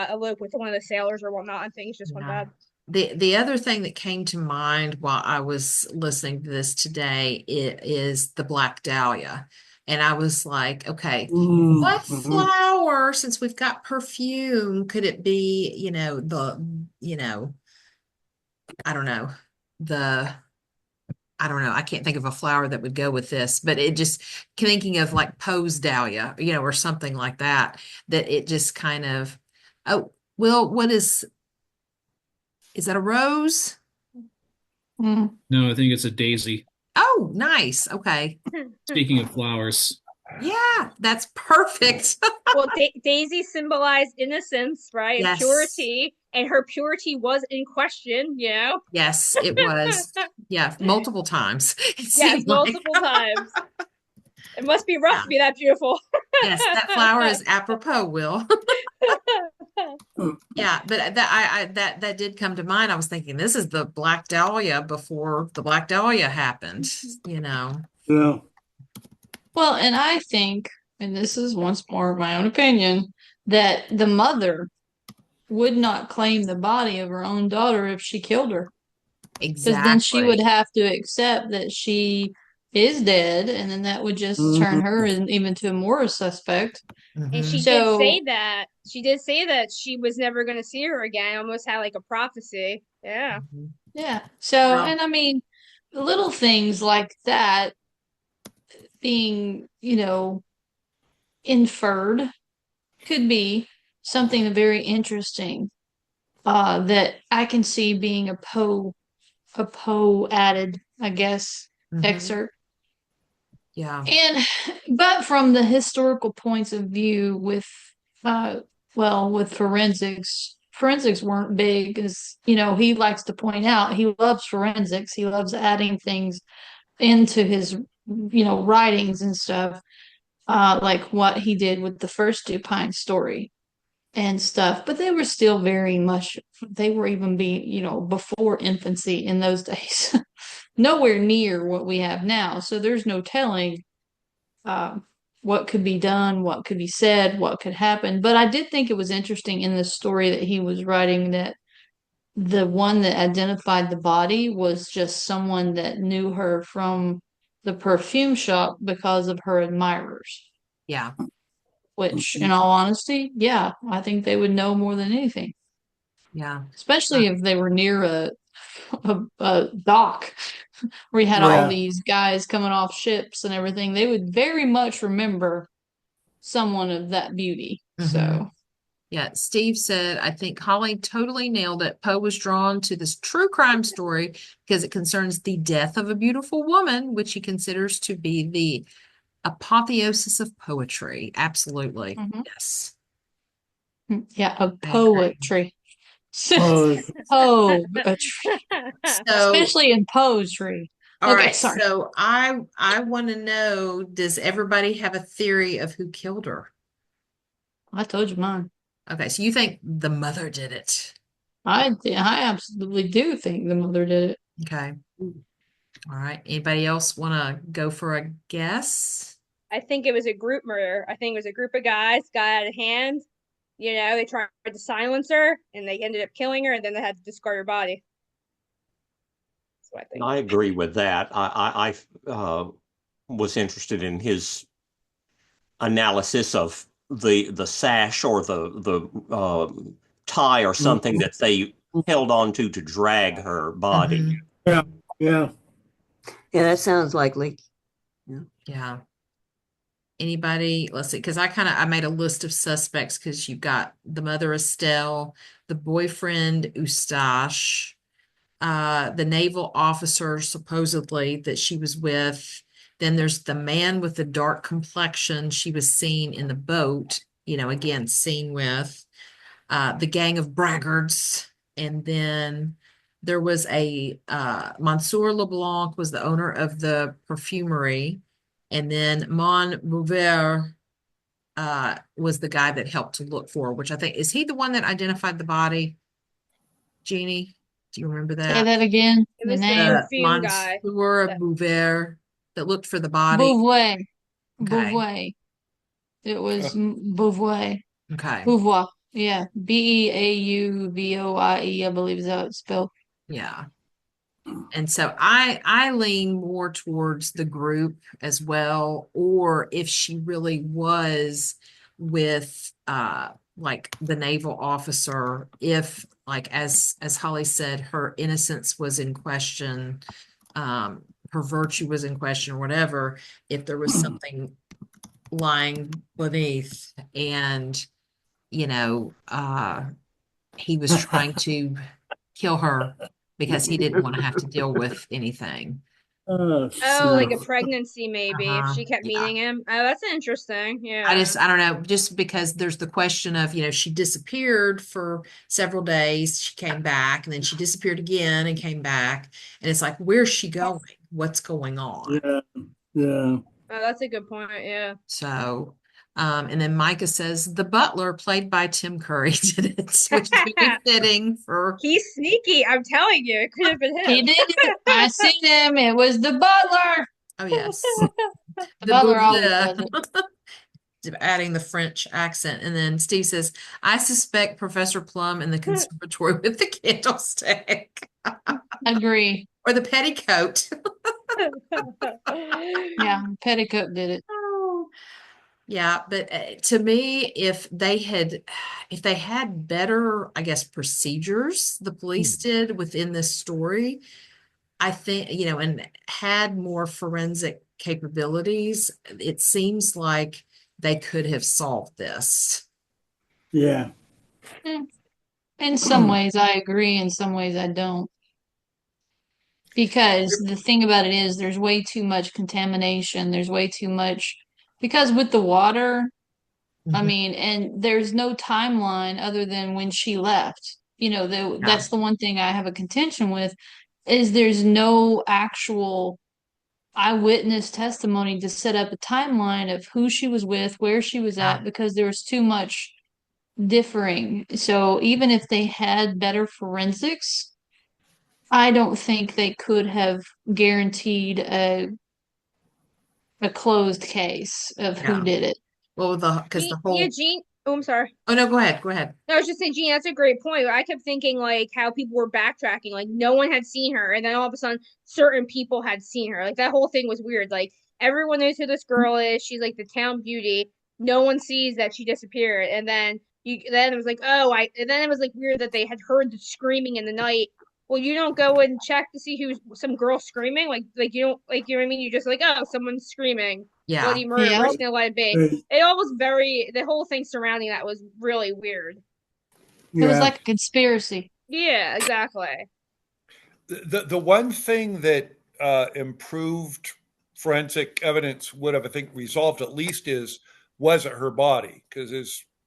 elope with one of the sailors or whatnot, and things just went bad. The other thing that came to mind while I was listening to this today is the Black Dahlia. And I was like, okay, what flower, since we've got perfume, could it be, I don't know, I don't know. I can't think of a flower that would go with this, but it just thinking of like Poe's dahlia, or something like that, that it just kind of, oh, well, is that a rose? No, I think it's a daisy. Oh, nice. Okay. Speaking of flowers. Yeah, that's perfect. Well, Daisy symbolized innocence, right? And purity, and her purity was in question, Yes, it was. Yeah, multiple times. Yes, multiple times. It must be rough to be that beautiful. Yes, that flower is apropos, Will. Yeah, but that did come to mind. I was thinking this is the Black Dahlia before the Black Dahlia happened, Yeah. Well, and I think, and this is once more my own opinion, that the mother would not claim the body of her own daughter if she killed her. Because then she would have to accept that she is dead, and then that would just turn her even to a more suspect. And she did say that. She did say that she was never going to see her again. Almost had like a prophecy. Yeah. Yeah. So, and I mean, little things like that being, inferred could be something very interesting that I can see being a Poe added, I guess, excerpt. Yeah. But from the historical points of view with forensics weren't big, as he likes to point out. He loves forensics. He loves adding things into his writings and stuff, like what he did with the first Dupine story and stuff. But they were still very much, they were even before infancy in those days. Nowhere near what we have now. So there's no telling what could be done, what could be said, what could happen. But I did think it was interesting in the story that he was writing that the one that identified the body was just someone that knew her from the perfume shop because of her admirers. Yeah. Which, in all honesty, yeah, I think they would know more than anything. Yeah. Especially if they were near a dock where you had all these guys coming off ships and everything. They would very much remember someone of that beauty. So yeah, Steve said, I think Holly totally nailed it. Poe was drawn to this true crime story because it concerns the death of a beautiful woman, which he considers to be the apotheosis of poetry. Absolutely. Yes. Yeah, of poetry. Poetry. Especially in poetry. All right, sorry. So I want to know, does everybody have a theory of who killed her? I told you mine. Okay, so you think the mother did it? I absolutely do think the mother did it. Okay. All right. Anybody else want to go for a guess? I think it was a group murder. I think it was a group of guys got out of hand. You know, they tried to silence her and they ended up killing her, and then they had to discard her body. That's what I think. I agree with that. I was interested in his analysis of the sash or the tie or something that they held on to drag her body. Yeah, yeah. Yeah, that sounds likely. Yeah. Anybody? Let's see, because I made a list of suspects because you've got the mother Estelle, the boyfriend Eustache, the naval officer supposedly that she was with. Then there's the man with the dark complexion she was seen in the boat, again, seen with, the gang of braggarts. And then there was Monsieur Leblanc was the owner of the perfumery. And then Mon Bouvert was the guy that helped to look for, which I think, is he the one that identified the body? Jeanie, do you remember Say that? that again. It The was the name. perfume guy. Monsieur Bouvert that looked for the body. Beauvoir. Okay. Beauvoir. It was Beauvoir. Okay. Beauvoir. Yeah. Beauvoie, I believe is how it's spelled. Yeah. And so I lean more towards the group as well, or if she really was with like the naval officer, if like as Holly said, her innocence was in question, her virtue was in question or whatever, if there was something lying beneath and he was trying to kill her because he didn't want to have to deal with anything. Oh, Oh, like a shit. pregnancy, maybe, if she kept Yeah. meeting him. Oh, that's interesting. Yeah. I don't know, just because there's the question of, she disappeared for several days, she came back, and then she disappeared again and came back. And it's like, where's she going? What's going on? Yeah, yeah. Oh, that's a good point. Yeah. So, and then Micah says the butler played by Tim Curry did it, which is very fitting for. He's sneaky. I'm telling you, it could have been He him. did it. I seen him. It was the butler. Oh, yes. The butler always Bouvier. does it. Adding the French accent. And then Steve says, I suspect Professor Plum in the conservatory with the candlestick Agree. or the petticoat. Yeah, Petticoat did it. Oh. Yeah, but to me, if they had better, I guess, procedures, the police did within this story, I think, and had more forensic capabilities, it seems like they could have solved this. Yeah. In some ways, I agree. In some ways, I don't. Because the thing about it is, there's way too much contamination. There's way too much. Because with the water, I Mhm. mean, and there's no timeline other than when she left. Yeah. That's the one thing I have a contention with, is there's no actual eyewitness testimony to set up a timeline of who she was with, where she was Yeah. at, because there was too much differing. So even if they had better forensics, I don't think they could have guaranteed a closed case of who Yeah. did it. Well, because the Yeah, whole. Gene. Oh, I'm sorry. Oh no, go ahead. Go ahead. No, I was just saying, Gene, that's a great point. I kept thinking like how people were backtracking, like no one had seen her, and then all of a sudden, certain people had seen her. Like that whole thing was weird. Like everyone knows who this girl is. She's like the town beauty. No one sees that she disappeared, and then it was like, and then it was like weird that they had heard the screaming in the night. Well, you don't go and check to see who's some girl screaming. Like you don't like you know what I mean. You just like, oh, someone's screaming. Yeah. Bloody murder. Yeah. Where's gonna let it be? It all was the whole thing surrounding that was really weird. It was Yeah. like a conspiracy. Yeah, exactly. The one thing that improved forensic evidence would have, I think, resolved at least was it her body? Because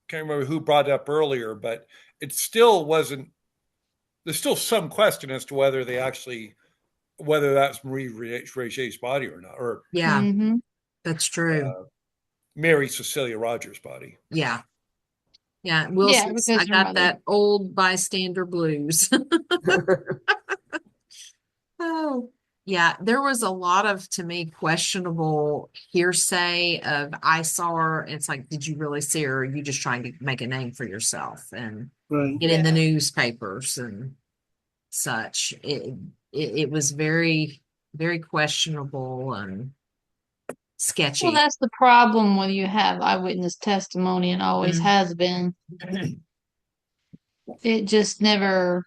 can't remember who brought it up earlier, but it still wasn't. There's still some question as to whether that's Marie Roget's body or not, or Yeah, Mm-hmm. that's true. Mary Cecilia Rogers' body. Yeah. Yeah. Will Yeah, says, because I her got mother. that old bystander blues. Oh, yeah, there was a lot of, to me, questionable hearsay of I saw her. It's like, did you really see her? Or are you just trying to make a name for yourself and Right. get in the Yeah. newspapers and such? It was very, very questionable and Well, sketchy. that's the problem when you have eyewitness testimony and always Mm. has been. It just never,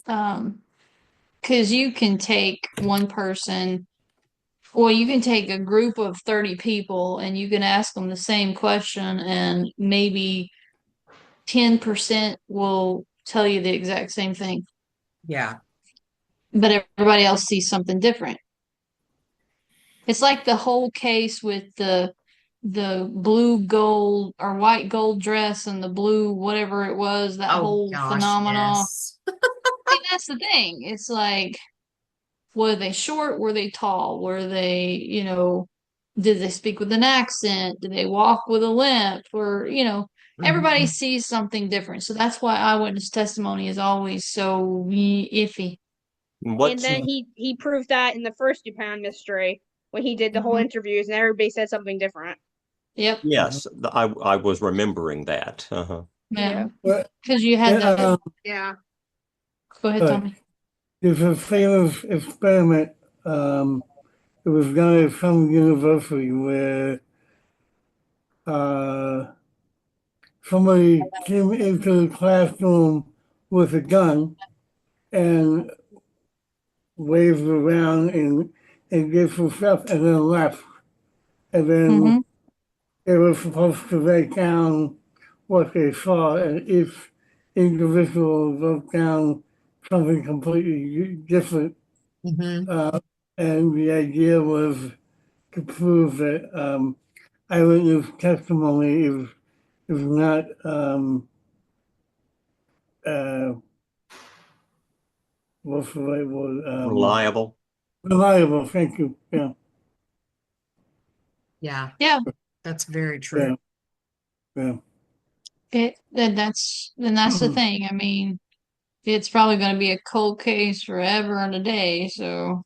because you can take one person, or you can take a group of 30 people and you can ask them the same question, and maybe 10% will tell you the exact same thing, Yeah. but everybody else sees something different. It's like the whole case with the blue gold or white gold dress and the blue whatever it was, that Oh whole gosh, phenomenon. yes. See, that's the thing. It's like, were they short? Were they tall? Were they, did they speak with an accent? Did they walk with a limp? Or, everybody Mhm. sees something different. So that's why eyewitness testimony is always so iffy. And What's then he proved that in the first DuPont mystery when he did the whole Mhm. interviews and everybody said something different. Yep. yes, I was remembering that. Uh-huh. Yeah. Yeah. But Because you had the, Yeah. go ahead, but Tommy. there's a famous experiment. It was done at some university where uh, somebody came into the classroom with a gun and waved around and did some stuff and then left. And then Mm-hmm. they were supposed to write down what they saw, and each individual wrote down something completely different. Mhm. Uh, and the idea was to prove that eyewitness testimony is not uh, what's the right word? Reliable. Reliable. Thank you. Yeah, Yeah, Yeah. that's very true. yeah, yeah. Then that's the thing. I mean, it's probably going to be a cold case forever and a day. So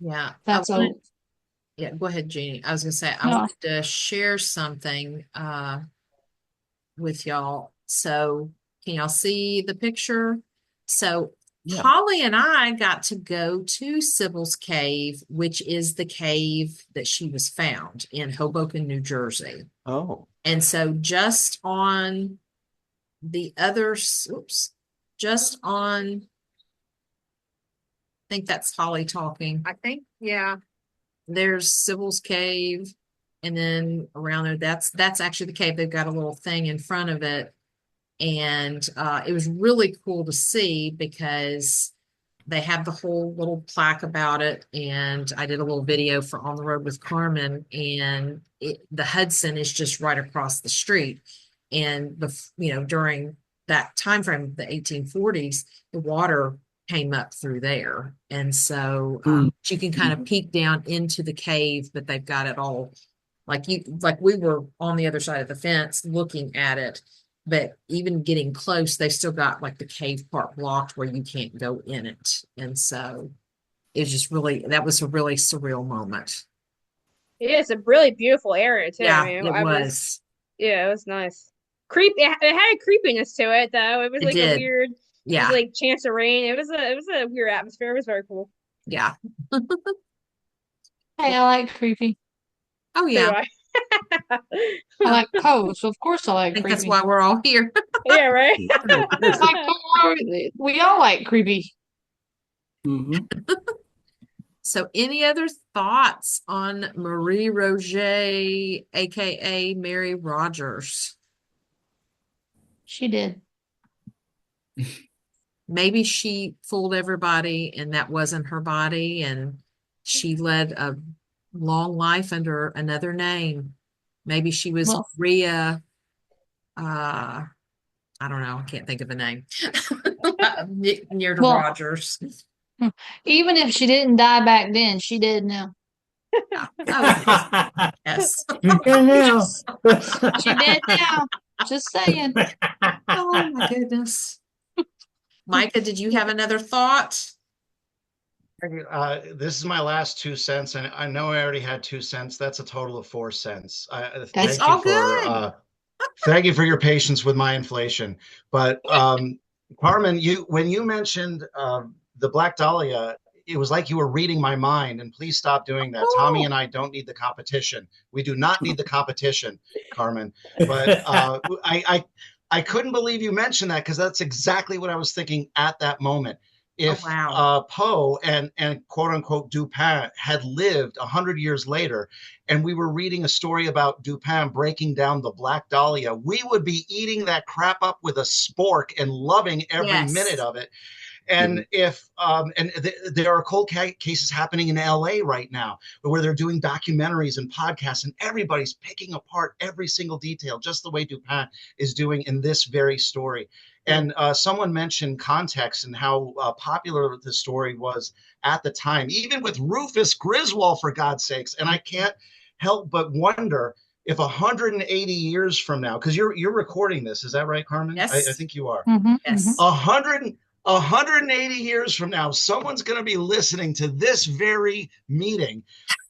Yeah. I that's a wanted, yeah, go ahead, Jeannie. I was gonna say I no. wanted to share something with y'all. So can y'all see the picture? So Yeah. Holly and I got to go to Sybil's cave, which is the cave that she was found in Hoboken, New Jersey. Oh. And so just on the other, oops, just on, I think that's Holly talking. I think, yeah. There's Sybil's cave, and then around there, that's actually the cave. They've got a little thing in front of it, and it was really cool to see because they have the whole little plaque about it. And I did a little video for On the Road with Carmen, and the Hudson is just right across the street. And during that time frame, the 1840s, the water came up through there, and so you can kind of peek down into the cave, but they've got it all like we were on the other side of the fence looking at it, but even getting close, they've still got like the cave part blocked where you can't go in it. And so it's just really, that was a really surreal moment. Yeah, it's a really beautiful area too. I Yeah, mean, it I was was. yeah, it was nice. It had a creepiness to it though. It was It like a did. weird, just Yeah. like chance of rain. It was a weird atmosphere. It was very cool. Yeah. Hey, I like creepy. Oh, So do yeah. I. I like Poe, so of course I I like think that's creepy. why we're all here. Yeah, right. It's like we all like creepy. Mhm. So any other thoughts on Marie Roget, aka Mary Rogers? She did. Maybe she fooled everybody and that wasn't her body, and she led a long life under another name. Maybe she was Well, Maria, I don't know, I can't think of a name. Near to well, Rogers. even if she didn't die back then, she did now. Yeah. Oh, yes. You can now. She did now. Just saying. Oh my goodness. Micah, did you have another thought? This is my last 2 cents, and I know I already had 2 cents. That's a total of 4 cents. It's all good. Thank you for your patience with my inflation. But Carmen, when you mentioned the Black Dahlia, it was like you were reading my mind. And please stop doing that. Tommy and I don't need the competition. We do not need the competition, Carmen. But I couldn't believe you mentioned that, because that's exactly what I was thinking at that moment. If Poe and quote unquote Dupin had lived 100 years later, and we were reading a story about Dupin breaking down the Black Dahlia, we would be eating that crap up with a spork and loving every minute of it. And if there are cold cases happening in LA right now where they're doing documentaries and podcasts, and everybody's picking apart every single detail, just the way Dupin is doing in this very story. And someone mentioned context and how popular the story was at the time, even with Rufus Griswold, for God's sakes. And I can't help but wonder if 180 years from now, because you're recording this, is that right, Carmen? Yes. I think you are. Yes. 180 years from now, someone's going to be listening to this very meeting,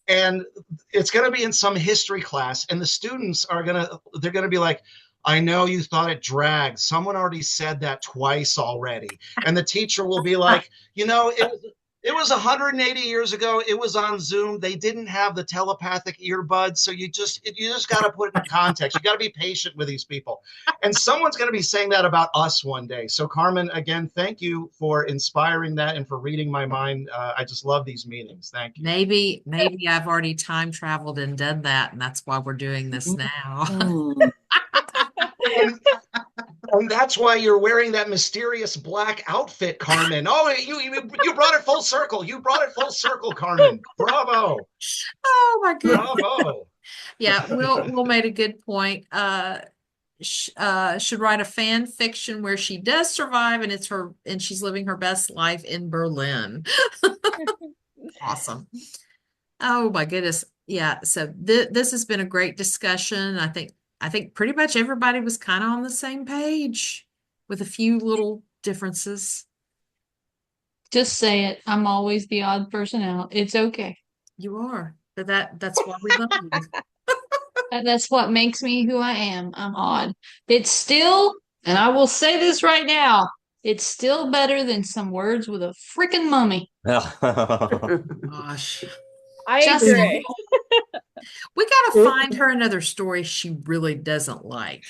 and it's going to be in some history class, and the students they're going to be like, I know you thought it dragged. Someone already said that twice already. And the teacher will be like, it was 180 years ago. It was on Zoom. They didn't have the telepathic earbuds. So you just got to put it in context. You got to be patient with these people. And someone's going to be saying that about us one day. So Carmen, again, thank you for inspiring that and for reading my mind. I just love these meetings. Thank you. Maybe I've already time traveled and done that, and that's why we're doing this now. And that's why you're wearing that mysterious black outfit, Carmen. Oh, you brought it full circle. You brought it full circle, Carmen. Bravo. Oh my goodness. Bravo. Yeah, Will made a good point. Should write a fan fiction where she does survive, and she's living her best life in Berlin. Awesome. Oh my goodness. Yeah, so this has been a great discussion. I think pretty much everybody was kind of on the same page with a few little differences. Just say it. I'm always the odd person out. It's okay. You are. But that's why we love you. That's what makes me who I am. I'm odd. It's still, and I will say this right now, it's still better than some words with a freaking mummy. Gosh. I agree. We gotta find her another story she really doesn't like.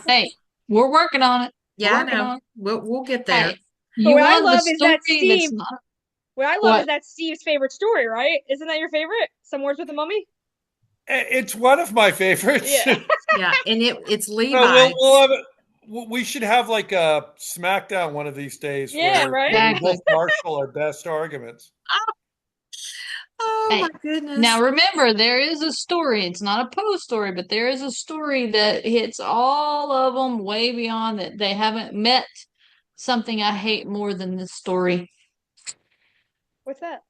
Hey, we're working on it. Yeah, I know. We'll get there. Hey, what I love is that Steve. What I love is that Steve's favorite story, right? Isn't that your favorite? Some Words with a Mummy? It's one of my favorites. Yeah, yeah, and it's Levi. We should have like a SmackDown one of these days. Yeah, right. We both marshal our best arguments. Oh my goodness. Now remember, there is a story. It's not a Poe story, but there is a story that hits all of them way beyond that. They haven't met something I hate more than this story. What's that?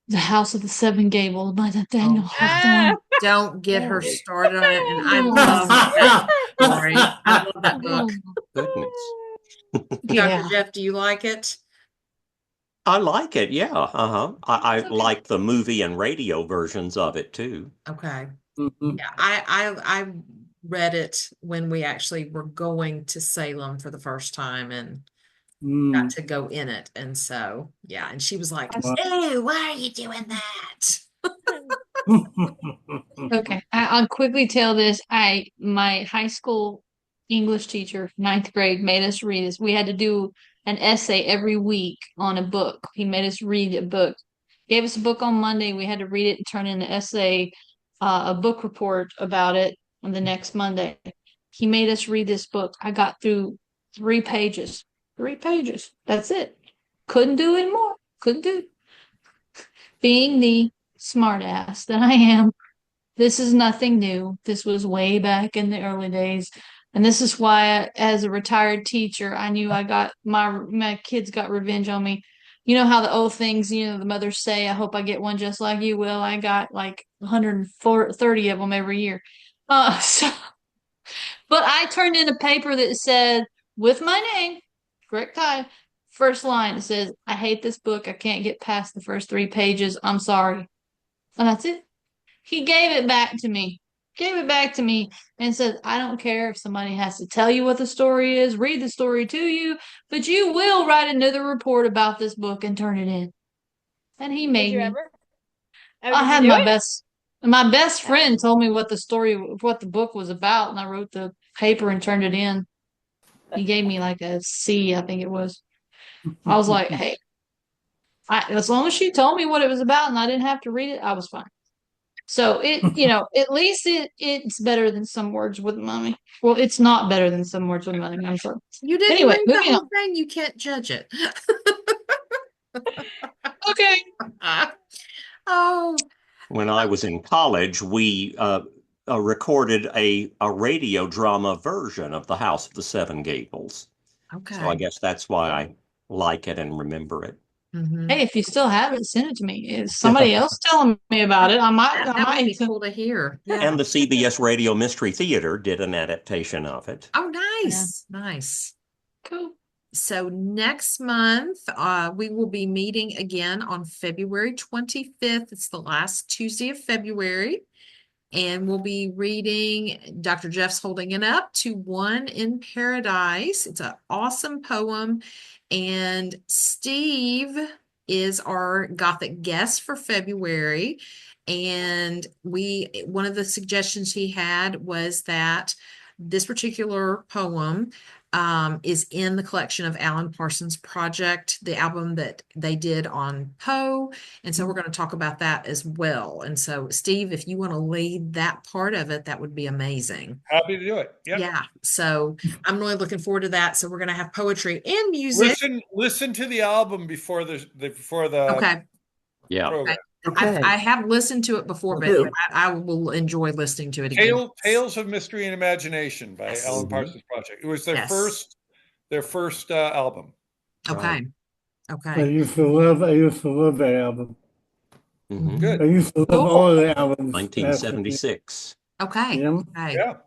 The House of the Seven Gables by Nathaniel Hawthorne. Don't get her started on it. And I love that story. I love that book. Goodness. Dr. Jeff, do you like it? I like it, yeah. I like the movie and radio versions of it too. Okay. Yeah, I read it when we actually were going to Salem for the first time and got to go in it. And so, yeah, and she was like, "Ew, why are you doing that?" Okay, I'll quickly tell this. My high school English teacher, 9th grade, made us read this. We had to do an essay every week on a book. He made us read a book. Gave us a book on Monday. We had to read it and turn in an essay, a book report about it on the next Monday. He made us read this book. I got through 3 pages. 3 pages. That's it. Couldn't do it more. Couldn't do it. Being the smartass that I am, this is nothing new. This was way back in the early days. And this is why, as a retired teacher, I knew I got my kids got revenge on me. You know how the old things, the mothers say, I hope I get one just like you. Well, I got like 130 of them every year. But I turned in a paper that said, with my name, correct title. First line, it says, I hate this book. I can't get past the first 3 pages. I'm sorry. And that's it. He gave it back to me. And said, I don't care if somebody has to tell you what the story is, read the story to you, but you will write another report about this book and turn it in. And he Did made you me. ever? Oh, I did had you do my it? best friend told me what the book was about, and I wrote the paper and turned it in. He gave me like a C, I think it was. I was like, hey, as long as she told me what it was about and I didn't have to read it, I was fine. So at least it's better than Some Words with Money. Well, it's not better than Some Words with Money. I'm sorry. You didn't Anyway, read the moving whole on. thing. You can't judge it. Okay. Oh, When I was in college, we recorded a radio drama version of The House of the Seven Gables. okay. So I guess that's why I like it and remember it. Mhm. Hey, if you still have it, send it to me. If somebody else telling me about it, I might. That would be cool to hear. Yeah. And the CBS Radio Mystery Theater did an adaptation of it. Oh, nice. Nice. Cool. So next month, we will be meeting again on February 25th. It's the last Tuesday of February. And we'll be reading Dr. Jeff's Holding It Up to One in Paradise. It's an awesome poem. And Steve is our Gothic guest for February. And one of the suggestions he had was that this particular poem is in the collection of Alan Parsons' Project, the album that they did on Poe. And so we're going to talk about that as well. And so, Steve, if you want to lead that part of it, that would be amazing. Happy to do it. Yep. Yeah. So I'm really looking forward to that. So we're going to have poetry and music. Listen to the album before the Okay. Yeah. program. Okay. I have listened to it before, but Who? I will enjoy listening to it again. Tales of Mystery and Imagination by Yes. Alan Mhm. Parsons Project. It was their Yes. first album. Okay. Right. I Okay. used to love that album. Mhm. Good. I used to love Cool. all the albums. 1976. Okay. Yeah. Okay. Yeah.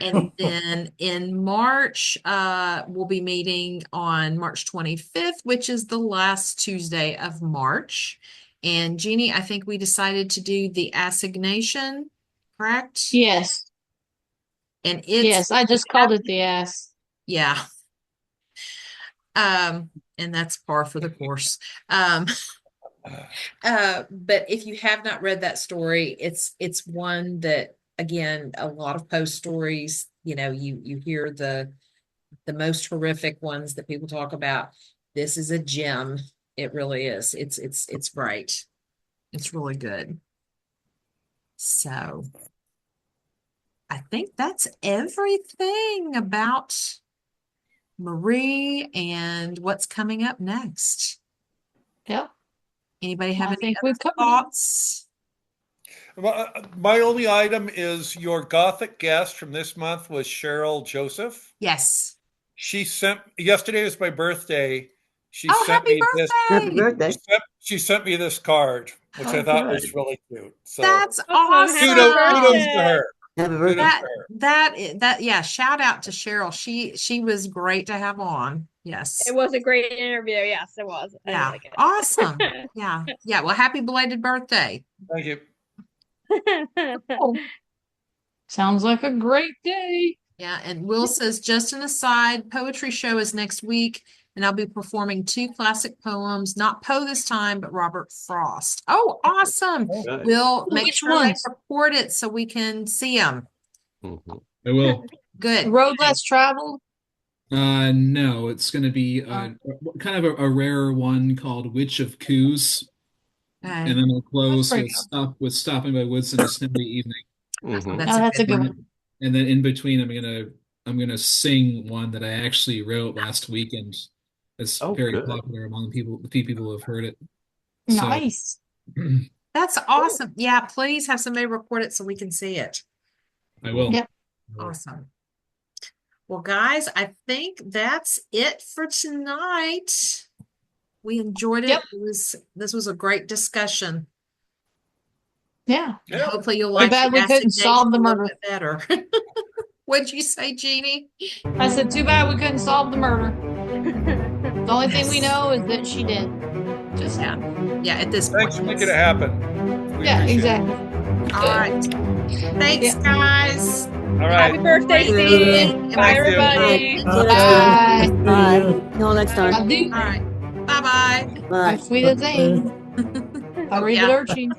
And then in March, we'll be meeting on March 25th, which is the last Tuesday of March. And Jeannie, I think we decided to do the assignation, correct? Yes. And Yes. I just called it the ass. yeah. And that's par for the course. But if you have not read that story, it's one that, again, a lot of post stories, you hear the most horrific ones that people talk about. This is a gem. It really is. It's great. It's really good. So I think that's everything about Marie and what's coming up next. Yep. Anybody have I any think other we've covered it. thoughts? My only item is your Gothic guest from this month was Cheryl Joseph. Yes. Yesterday was my birthday. She Oh, sent happy me this. Happy birthday! birthday. She sent me this card, which I Oh, thought good. was really cute. So That's Awesome. Happy kudos to birthday. her. Happy Kudos birthday. to her. Yeah, shout out to Cheryl. She was great to have on. Yes. It was a great interview. Yes, it was. I Yeah. like it. Awesome. Yeah. Yeah. Well, happy belated birthday. Thank you. Cool. Sounds like a great day. Yeah. And Will says, just an aside, poetry show is next week, and I'll be performing 2 classic poems, not Poe this time, but Robert Frost. Oh, awesome. Good. We'll make Which sure they ones? report it so we can see them. Mhm. I will. Good. Road Less Traveled. No, it's going to be kind of a rarer one called Witch of Coos, Okay. and then we'll close pretty with Stopping by Woods in a Snowy Evening. Mhm. That's a good one. And then in between, I'm gonna sing one that I actually wrote last weekend. It's Oh, very good. popular among the few people who have heard it. So, Nice. That's awesome. Yeah, please have somebody record it so we can see it. I will. Yep. Awesome. Well, guys, I think that's it for tonight. We enjoyed it. Yep. This was a great discussion. Yeah. And hopefully you'll Too like bad the we couldn't solve the assignation a little murder. bit better. What'd you say, Jeannie? I said, too bad we couldn't solve the murder. The only thing we know is that she did. Just Yeah. Yeah, at this Thanks for point. making it happen. We yeah, appreciate exactly. it. All right. Thanks, Yeah. guys. All Happy right. birthday, Great Steve. meeting. Bye, Thank you. everybody. Bye. Bye. Till next Bye. time. Adieu. All right. Bye-bye. Bye. Auf Wiedersehen. Oh, yeah. Arrivederci.